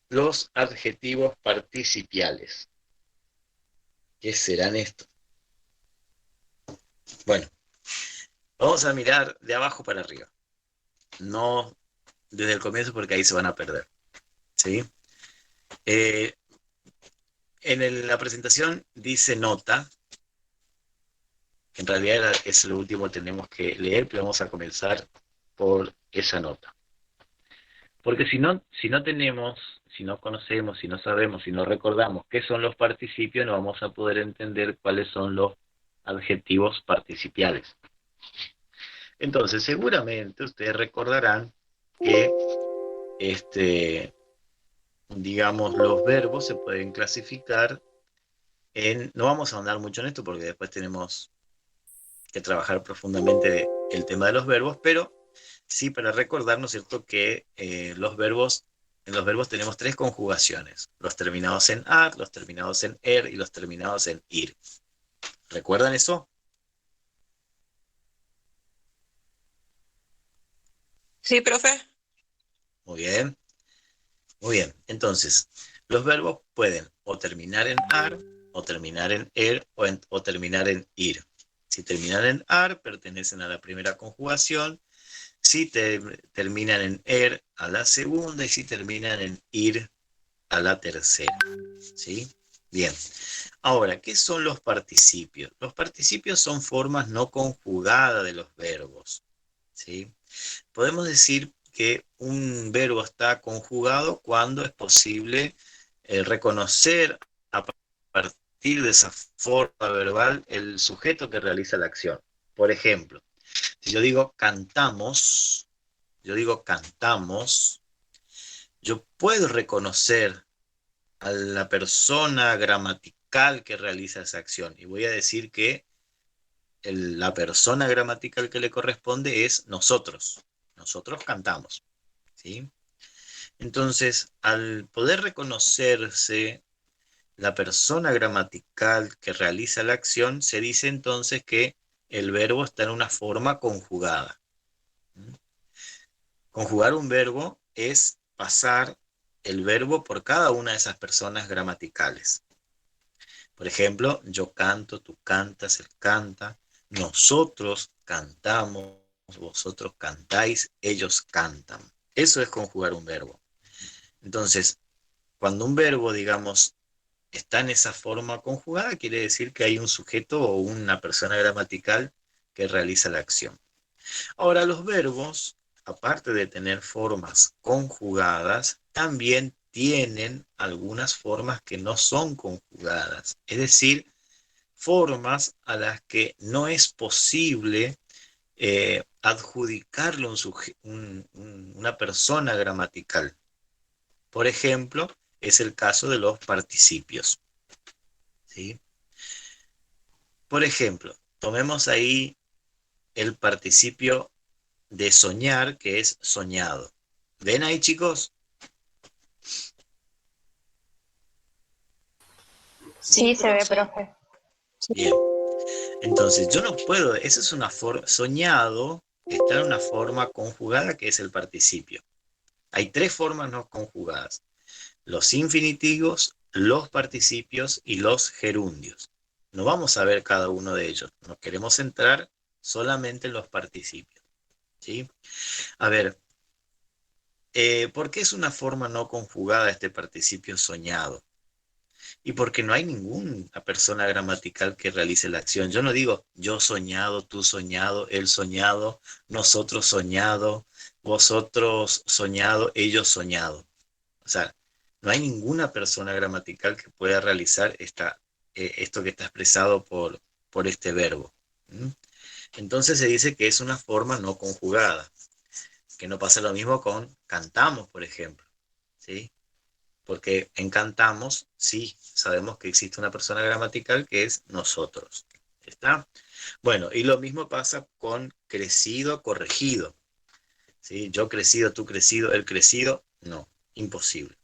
Los adjetivos participiales. ¿Qué serán estos? Bueno, vamos a mirar de abajo para arriba. No desde el comienzo porque ahí se van a perder. ¿Sí? En la presentación dice nota. En realidad es lo último que tenemos que leer, pero vamos a comenzar por esa nota. Porque si no tenemos, si no conocemos, si no sabemos, si no recordamos qué son los participios, no vamos a poder entender cuáles son los adjetivos participiales. Entonces, seguramente ustedes recordarán que digamos, los verbos se pueden clasificar en... No vamos a ahondar mucho en esto porque después tenemos que trabajar profundamente el tema de los verbos, pero sí para recordar, ¿no es cierto?, que en los verbos tenemos 3 conjugaciones. Los terminados en ar, los terminados en er y los terminados en ir. ¿Recuerdan eso? Sí, profe. Muy bien. Muy bien. Entonces, los verbos pueden o terminar en ar, o terminar en er, o terminar en ir. Si terminan en ar, pertenecen a la primera conjugación. Si terminan en er, a la segunda. Y si terminan en ir, a la tercera. ¿Sí? Bien. Ahora, ¿qué son los participios? Los participios son formas no conjugadas de los verbos. ¿Sí? Podemos decir que un verbo está conjugado cuando es posible reconocer a partir de esa forma verbal el sujeto que realiza la acción. Por ejemplo, si yo digo cantamos, yo puedo reconocer a la persona gramatical que realiza esa acción y voy a decir que la persona gramatical que le corresponde es nosotros. Nosotros cantamos. ¿Sí? Entonces, al poder reconocerse la persona gramatical que realiza la acción, se dice entonces que el verbo está en una forma conjugada. Conjugar un verbo es pasar el verbo por cada una de esas personas gramaticales. Por ejemplo, yo canto, tú cantas, él canta, nosotros cantamos, vosotros cantáis, ellos cantan. Eso es conjugar un verbo. Entonces, cuando un verbo, digamos, está en esa forma conjugada, quiere decir que hay un sujeto o una persona gramatical que realiza la acción. Ahora, los verbos, aparte de tener formas conjugadas, también tienen algunas formas que no son conjugadas, es decir, formas a las que no es posible adjudicarle una persona gramatical. Por ejemplo, es el caso de los participios, ¿sí? Por ejemplo, tomemos ahí el participio de soñar, que es soñado. ¿Ven ahí, chicos? Sí, se ve, profe. Bien. Entonces, yo no puedo, esa es una forma, soñado está en una forma conjugada que es el participio. Hay tres formas no conjugadas: los infinitivos, los participios y los gerundios. No vamos a ver cada uno de ellos, nos queremos centrar solamente en los participios, ¿sí? A ver, ¿por qué es una forma no conjugada este participio soñado? Y porque no hay ninguna persona gramatical que realice la acción. Yo no digo yo soñado, tú soñado, él soñado, nosotros soñado, vosotros soñado, ellos soñado. O sea, no hay ninguna persona gramatical que pueda realizar esto que está expresado por este verbo. ¿Mm? Entonces se dice que es una forma no conjugada, que no pasa lo mismo con cantamos, por ejemplo, ¿sí? Porque en cantamos, sí, sabemos que existe una persona gramatical que es nosotros. ¿Está? Bueno, y lo mismo pasa con crecido, corregido. ¿Sí? Yo crecido, tú crecido, él crecido, no, imposible.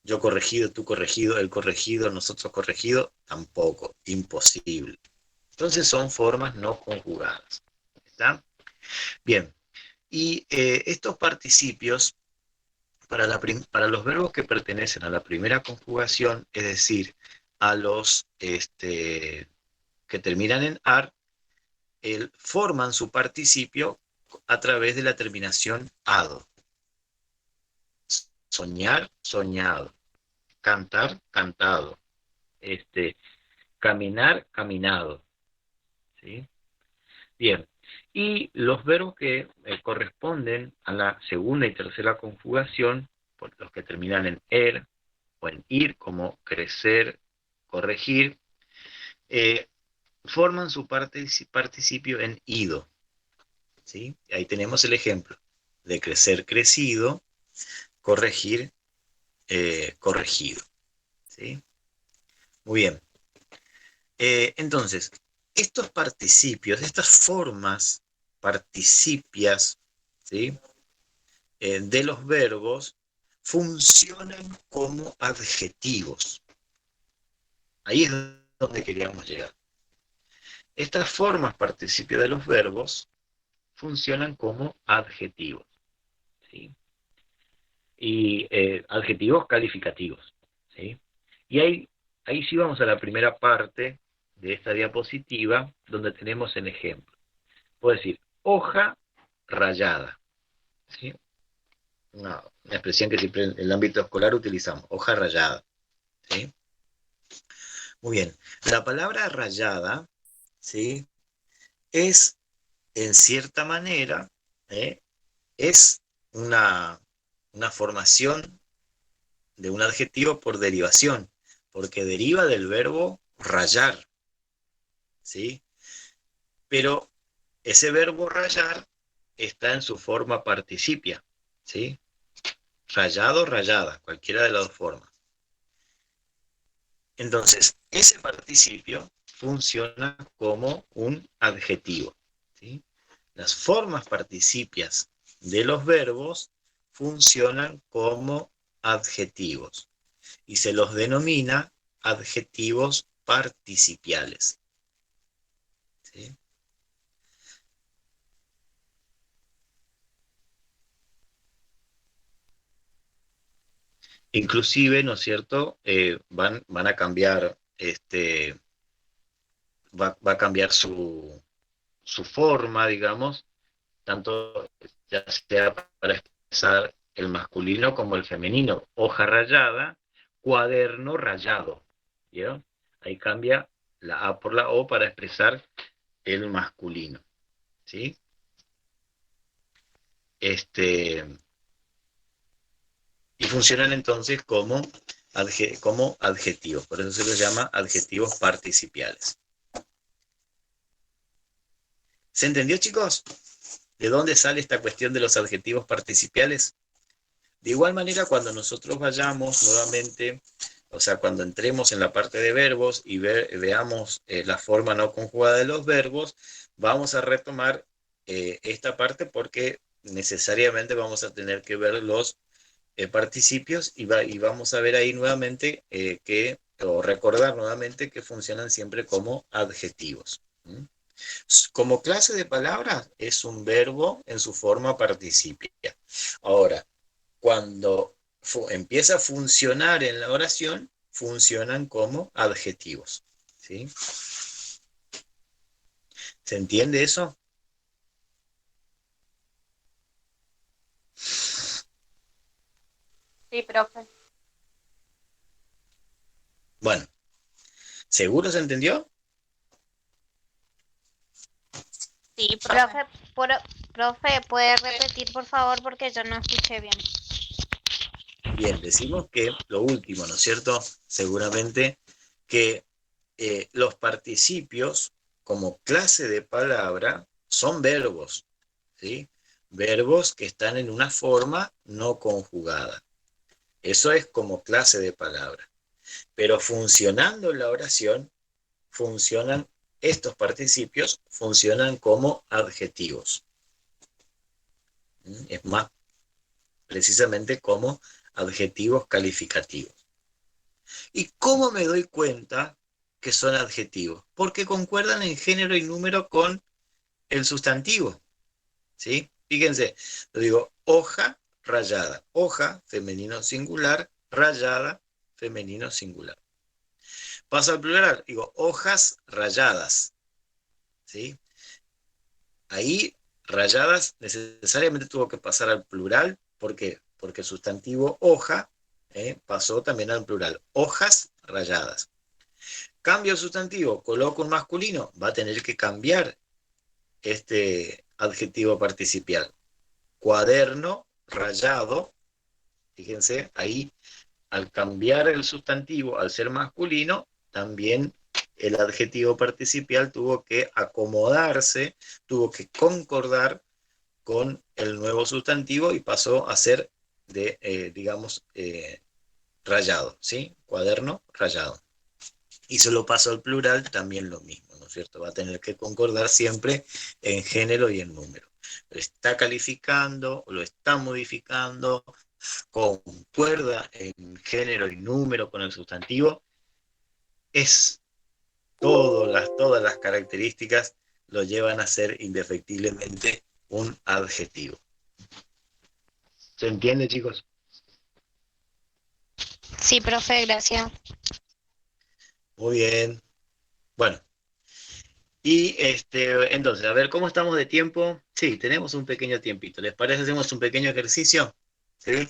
Yo corregido, tú corregido, él corregido, nosotros corregido, tampoco, imposible. Entonces son formas no conjugadas. ¿Está? Bien, y estos participios, para los verbos que pertenecen a la primera conjugación, es decir, a los que terminan en ar, forman su participio a través de la terminación ado. Soñar, soñado. Cantar, cantado. Caminar, caminado. ¿Sí? Bien. Y los verbos que corresponden a la segunda y tercera conjugación, por los que terminan en er o en ir, como crecer, corregir, forman su participio en ido. ¿Sí? Ahí tenemos el ejemplo de crecer, crecido, corregir, corregido. ¿Sí? Muy bien. Entonces, estos participios, estas formas participias, ¿sí? De los verbos funcionan como adjetivos. Ahí es donde queríamos llegar. Estas formas participios de los verbos funcionan como adjetivos, ¿sí? Y adjetivos calificativos, ¿sí? Y ahí sí vamos a la primera parte de esta diapositiva, donde tenemos el ejemplo. Puedo decir, hoja rayada, ¿sí? Una expresión que siempre en el ámbito escolar utilizamos, hoja rayada, ¿sí? Muy bien, la palabra rayada, ¿sí? Es, en cierta manera, es una formación de un adjetivo por derivación, porque deriva del verbo rayar, ¿sí? Pero ese verbo rayar está en su forma participia, ¿sí? Rayado, rayada, cualquiera de las dos formas. Entonces, ese participio funciona como un adjetivo, ¿sí? Las formas participias de los verbos funcionan como adjetivos y se los denomina adjetivos participiales. ¿Sí? Inclusive, ¿no es cierto? Van a cambiar, va a cambiar su forma, digamos, tanto ya sea para expresar el masculino como el femenino. Hoja rayada, cuaderno rayado, ¿vieron? Ahí cambia la A por la O para expresar el masculino, ¿sí? Y funcionan entonces como adjetivos, por eso se los llama adjetivos participiales. ¿Se entendió, chicos? ¿De dónde sale esta cuestión de los adjetivos participiales? De igual manera, cuando nosotros vayamos nuevamente, o sea, cuando entremos en la parte de verbos y veamos la forma no conjugada de los verbos, vamos a retomar esta parte porque necesariamente vamos a tener que ver los participios y vamos a ver ahí nuevamente o recordar nuevamente que funcionan siempre como adjetivos. Como clase de palabras es un verbo en su forma participia. Ahora, cuando empieza a funcionar en la oración, funcionan como adjetivos, ¿sí? ¿Se entiende eso? Sí, profe. Bueno, ¿seguro se entendió? Sí, profe. Profe, ¿puede repetir por favor? Porque yo no escuché bien. Bien, decimos que lo último, ¿no es cierto? Seguramente que los participios como clase de palabra son verbos, ¿sí? Verbos que están en una forma no conjugada. Eso es como clase de palabra. Pero funcionando la oración, estos participios funcionan como adjetivos. Es más, precisamente como adjetivos calificativos. ¿Y cómo me doy cuenta que son adjetivos? Porque concuerdan en género y número con el sustantivo, ¿sí? Fíjense, lo digo, hoja rayada. Hoja, femenino singular, rayada, femenino singular. Paso al plural, digo, hojas rayadas, ¿sí? Ahí, rayadas, necesariamente tuvo que pasar al plural. ¿Por qué? Porque el sustantivo hoja pasó también al plural. Hojas rayadas. Cambio el sustantivo, coloco un masculino, va a tener que cambiar este adjetivo participial. Cuaderno rayado, fíjense, ahí al cambiar el sustantivo, al ser masculino, también el adjetivo participial tuvo que acomodarse, tuvo que concordar con el nuevo sustantivo y pasó a ser rayado, ¿sí? Cuaderno rayado. Y se lo paso al plural, también lo mismo, ¿no es cierto? Va a tener que concordar siempre en género y en número. Lo está calificando, lo está modificando, concuerda en género y número con el sustantivo. Es todas las características lo llevan a ser indefectiblemente un adjetivo. ¿Se entiende, chicos? Sí, profe, gracias. Muy bien. Bueno, y entonces, a ver, ¿cómo estamos de tiempo? Sí, tenemos un pequeño tiempito. ¿Les parece? Hacemos un pequeño ejercicio. ¿Sí?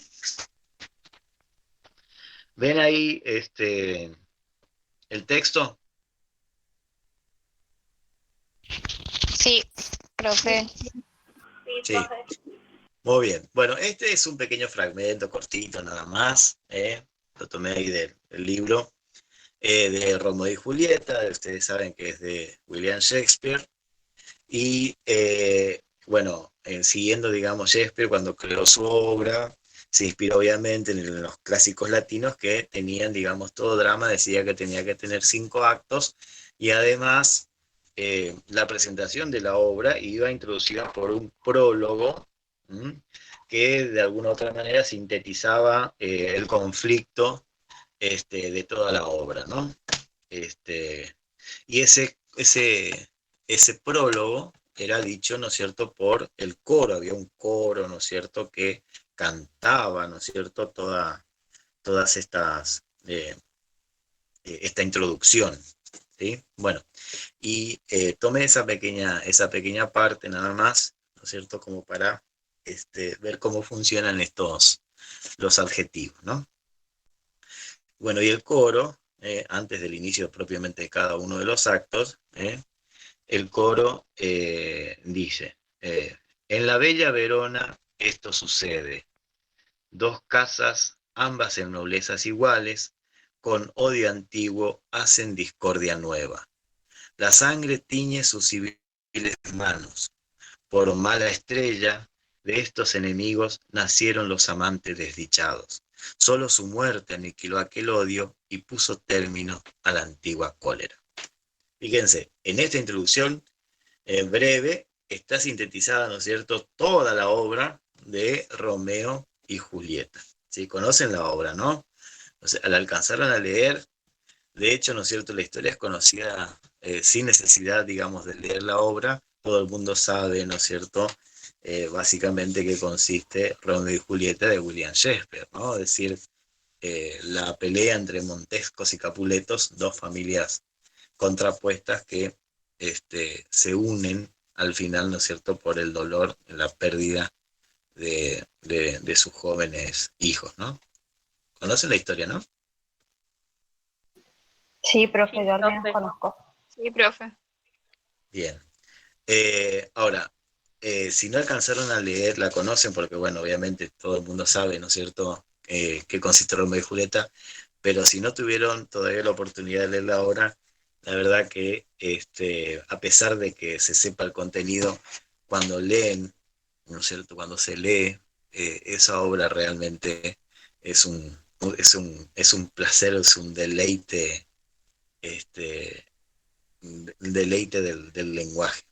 ¿Ven ahí el texto? Sí, profe. Sí. Muy bien. Bueno, este es un pequeño fragmento cortito nada más. Lo tomé ahí del libro de Romeo y Julieta. Ustedes saben que es de William Shakespeare. Y bueno, siguiendo, digamos, Shakespeare cuando creó su obra, se inspiró obviamente en los clásicos latinos que tenían, digamos, todo drama, decía que tenía que tener 5 actos y además la presentación de la obra iba introducida por un prólogo que de alguna u otra manera sintetizaba el conflicto de toda la obra, ¿no? Y ese prólogo era dicho, ¿no es cierto?, por el coro. Había un coro, ¿no es cierto?, que cantaba, ¿no es cierto?, todas estas, esta introducción, ¿sí? Bueno, y tomé esa pequeña parte nada más, ¿no es cierto?, como para ver cómo funcionan los adjetivos, ¿no? Bueno, y el coro antes del inicio propiamente de cada uno de los actos, el coro dice, en la bella Verona esto sucede, dos casas, ambas en noblezas iguales, con odio antiguo hacen discordia nueva. La sangre tiñe sus civiles manos, por mala estrella de estos enemigos nacieron los amantes desdichados. Solo su muerte aniquiló aquel odio y puso término a la antigua cólera. Fíjense, en esta introducción breve está sintetizada, ¿no es cierto?, toda la obra de Romeo y Julieta. ¿Sí? Conocen la obra, ¿no? O sea, al alcanzarla a leer, de hecho, ¿no es cierto?, la historia es conocida sin necesidad, digamos, de leer la obra. Todo el mundo sabe, ¿no es cierto?, básicamente qué consiste Romeo y Julieta de William Shakespeare, ¿no? Es decir, la pelea entre Montescos y Capuletos, dos familias contrapuestas que se unen al final, ¿no es cierto?, por el dolor, la pérdida de sus jóvenes hijos, ¿no? ¿Conocen la historia, no? Sí, profe, yo al menos conozco. Sí, profe. Bien. Ahora, si no alcanzaron a leer, la conocen porque, bueno, obviamente todo el mundo sabe, ¿no es cierto?, qué consiste Romeo y Julieta, pero si no tuvieron todavía la oportunidad de leerla ahora, la verdad que a pesar de que se sepa el contenido, cuando leen, ¿no es cierto?, cuando se lee, esa obra realmente es un placer, es un deleite, deleite del lenguaje,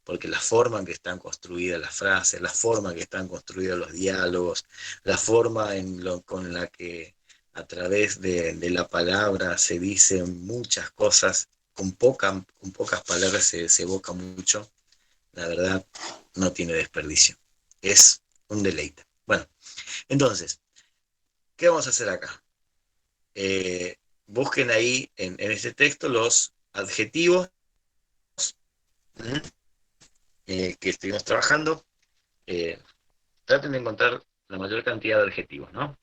porque la forma en que están construidas las frases, la forma en que están construidos los diálogos, la forma con la que a través de la palabra se dicen muchas cosas, con pocas palabras se evoca mucho, la verdad no tiene desperdicio, es un deleite. Bueno, entonces, ¿qué vamos a hacer acá? Busquen ahí en este texto los adjetivos que estuvimos trabajando. Traten de encontrar la mayor cantidad de adjetivos, ¿no?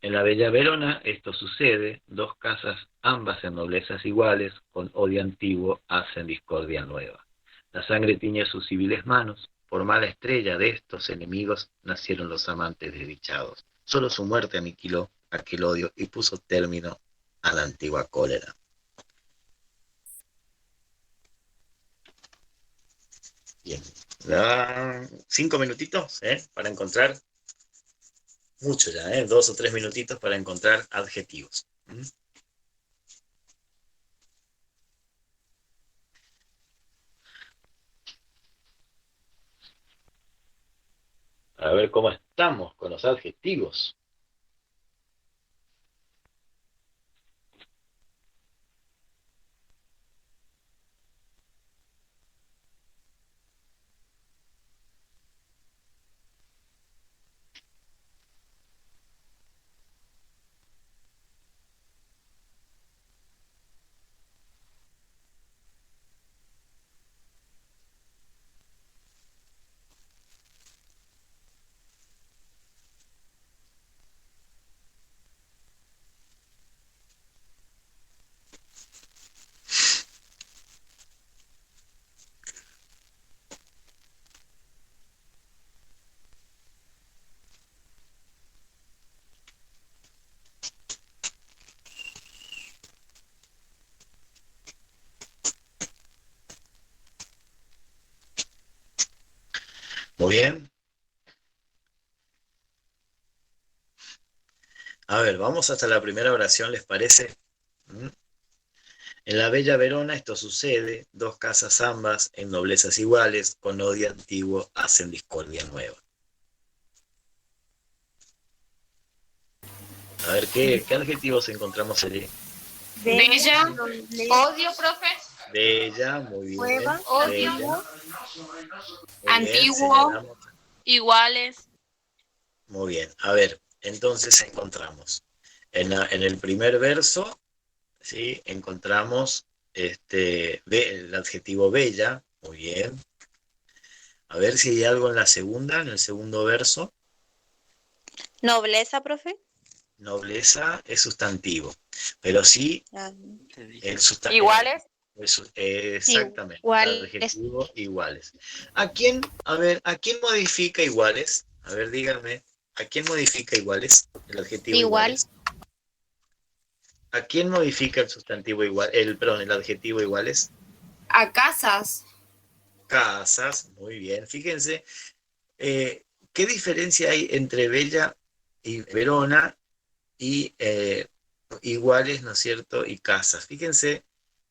En la bella Verona esto sucede, dos casas, ambas en noblezas iguales, con odio antiguo hacen discordia nueva. La sangre tiñe sus civiles manos, por mala estrella de estos enemigos nacieron los amantes desdichados. Solo su muerte aniquiló aquel odio y puso término a la antigua cólera. Bien, 5 minutitos para encontrar, mucho ya, 2 o 3 minutitos para encontrar adjetivos. A ver cómo estamos con los adjetivos. Muy bien. A ver, vamos hasta la primera oración, ¿les parece? En la bella Verona esto sucede, dos casas ambas, en noblezas iguales, con odio antiguo hacen discordia nueva. A ver, ¿qué adjetivos encontramos allí? Bella, odio, profe. Bella, muy bien. Nueva, odio. Bella. Antiguo. Bien, Iguales. muy bien, a ver, entonces encontramos en el primer verso, ¿sí? Encontramos el adjetivo bella, muy bien. A ver si hay algo en la segunda, en el segundo verso. Nobleza, profe. nobleza es sustantivo, pero sí el sustantivo. ¿Iguales? Exactamente, Iguales. adjetivo iguales. ¿A quién modifica iguales? A ver, díganme, ¿a quién modifica iguales? El adjetivo Igual. iguales. ¿A quién modifica el sustantivo igual? El adjetivo iguales. A casas. Casas, muy bien. Fíjense, ¿qué diferencia hay entre Bella y Verona y iguales, ¿no es cierto? Y casas. Fíjense,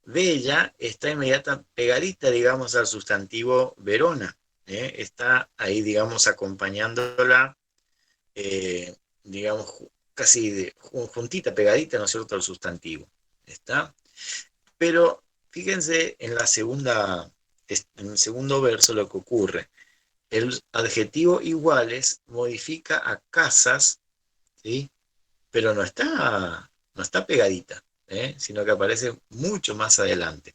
Bella está pegadita, digamos, al sustantivo Verona. Está ahí, digamos, acompañándola, digamos, casi juntita, pegadita, ¿no es cierto?, al sustantivo. ¿Está? Pero fíjense en el segundo verso lo que ocurre. El adjetivo iguales modifica a casas, ¿sí? Pero no está pegadita, sino que aparece mucho más adelante.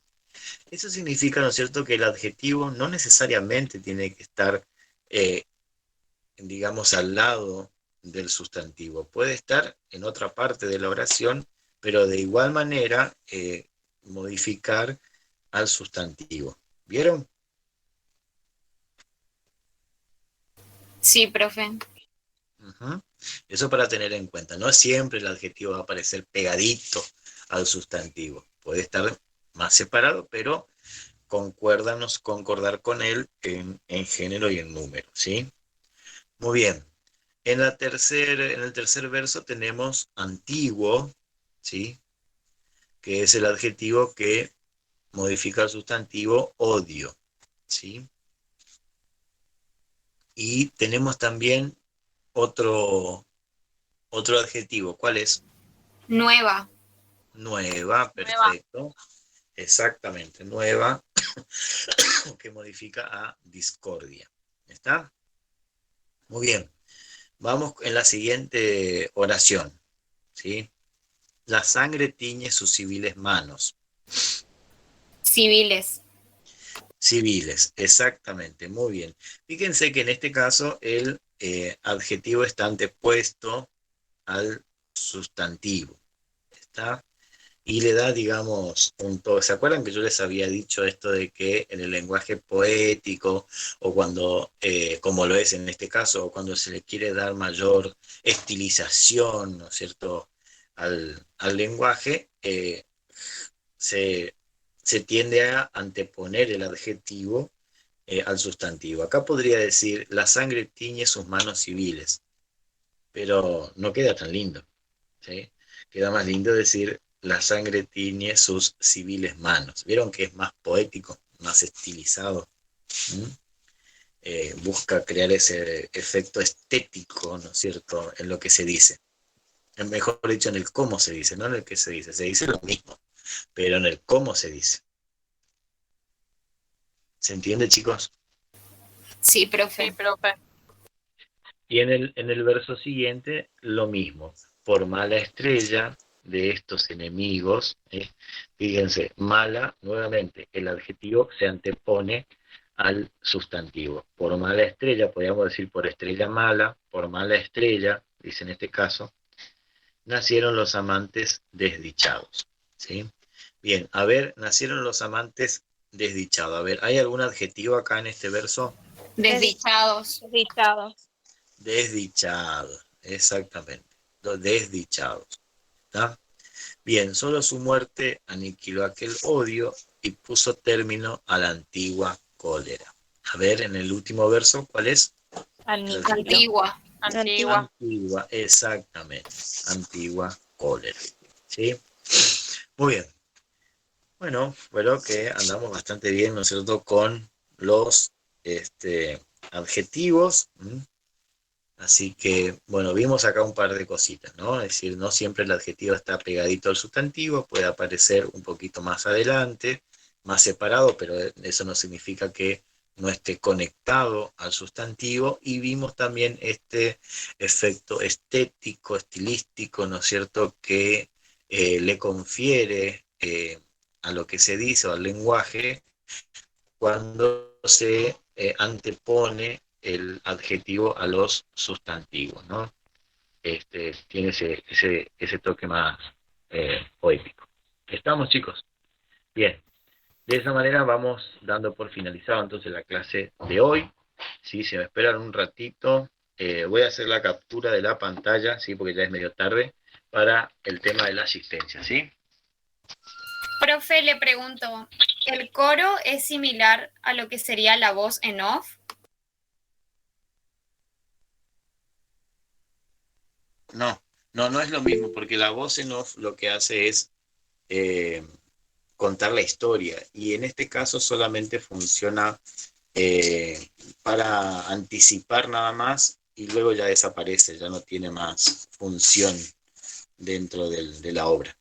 Eso significa, ¿no es cierto?, que el adjetivo no necesariamente tiene que estar, digamos, al lado del sustantivo. Puede estar en otra parte de la oración, pero de igual manera modificar al sustantivo. ¿Vieron? Sí, profe. Uh-huh. Eso para tener en cuenta. No siempre el adjetivo va a aparecer pegadito al sustantivo. Puede estar más separado, pero concordar con él en género y en número, ¿sí? Muy bien. En el tercer verso tenemos antiguo, ¿sí? Que es el adjetivo que modifica el sustantivo odio, ¿sí? Y tenemos también otro adjetivo. ¿Cuál es? Nueva. Nueva, perfecto. Exactamente, nueva, que modifica a discordia. ¿Está? Muy bien. Vamos en la siguiente oración, ¿sí? La sangre tiñe sus civiles manos. Civiles. Civiles, exactamente, muy bien. Fíjense que en este caso el adjetivo está antepuesto al sustantivo, ¿está? Y le da, digamos, un toque. ¿Se acuerdan que yo les había dicho esto de que en el lenguaje poético, o cuando, como lo es en este caso, o cuando se le quiere dar mayor estilización, ¿no es cierto?, al lenguaje, se tiende a anteponer el adjetivo al sustantivo. Acá podría decir, la sangre tiñe sus manos civiles, pero no queda tan lindo, ¿sí? Queda más lindo decir, la sangre tiñe sus civiles manos. ¿Vieron que es más poético, más estilizado? Busca crear ese efecto estético, ¿no es cierto?, en lo que se dice. Mejor dicho, en el cómo se dice, no en el que se dice. Se dice lo mismo, pero en el cómo se dice. ¿Se entiende, chicos? Sí, profe. Sí, profe. Y en el verso siguiente, lo mismo. Por mala estrella de estos enemigos, fíjense, mala, nuevamente, el adjetivo se antepone al sustantivo. Por mala estrella, podríamos decir por estrella mala, por mala estrella, dice en este caso, nacieron los amantes desdichados, ¿sí? Bien, a ver, nacieron los amantes desdichados. A ver, ¿hay algún adjetivo acá en este verso? Desdichados. Desdichados. Desdichados, exactamente. Los desdichados. ¿Está? Bien, solo su muerte aniquiló aquel odio y puso término a la antigua cólera. A ver, en el último verso, ¿cuál es? Antigua. Antigua. Antigua, exactamente. Antigua cólera. ¿Sí? Muy bien. Bueno, que andamos bastante bien, ¿no es cierto?, con los adjetivos. Así que, bueno, vimos acá un par de cositas, ¿no? Es decir, no siempre el adjetivo está pegadito al sustantivo, puede aparecer un poquito más adelante, más separado, pero eso no significa que no esté conectado al sustantivo. Y vimos también este efecto estético, estilístico, ¿no es cierto?, que le confiere a lo que se dice o al lenguaje cuando se antepone el adjetivo a los sustantivos, ¿no? tiene ese toque más poético. ¿Estamos, chicos? Bien. De esa manera vamos dando por finalizado entonces la clase de hoy. ¿Sí? Si me esperan un ratito, voy a hacer la captura de la pantalla, ¿sí? Porque ya es medio tarde, para el tema de la asistencia, ¿sí? Profe, le pregunto, ¿el coro es similar a lo que sería la voz en off? No es lo mismo, porque la voz en off lo que hace es contar la historia, y en este caso solamente funciona para anticipar nada más, y luego ya desaparece, ya no tiene más función dentro de la obra.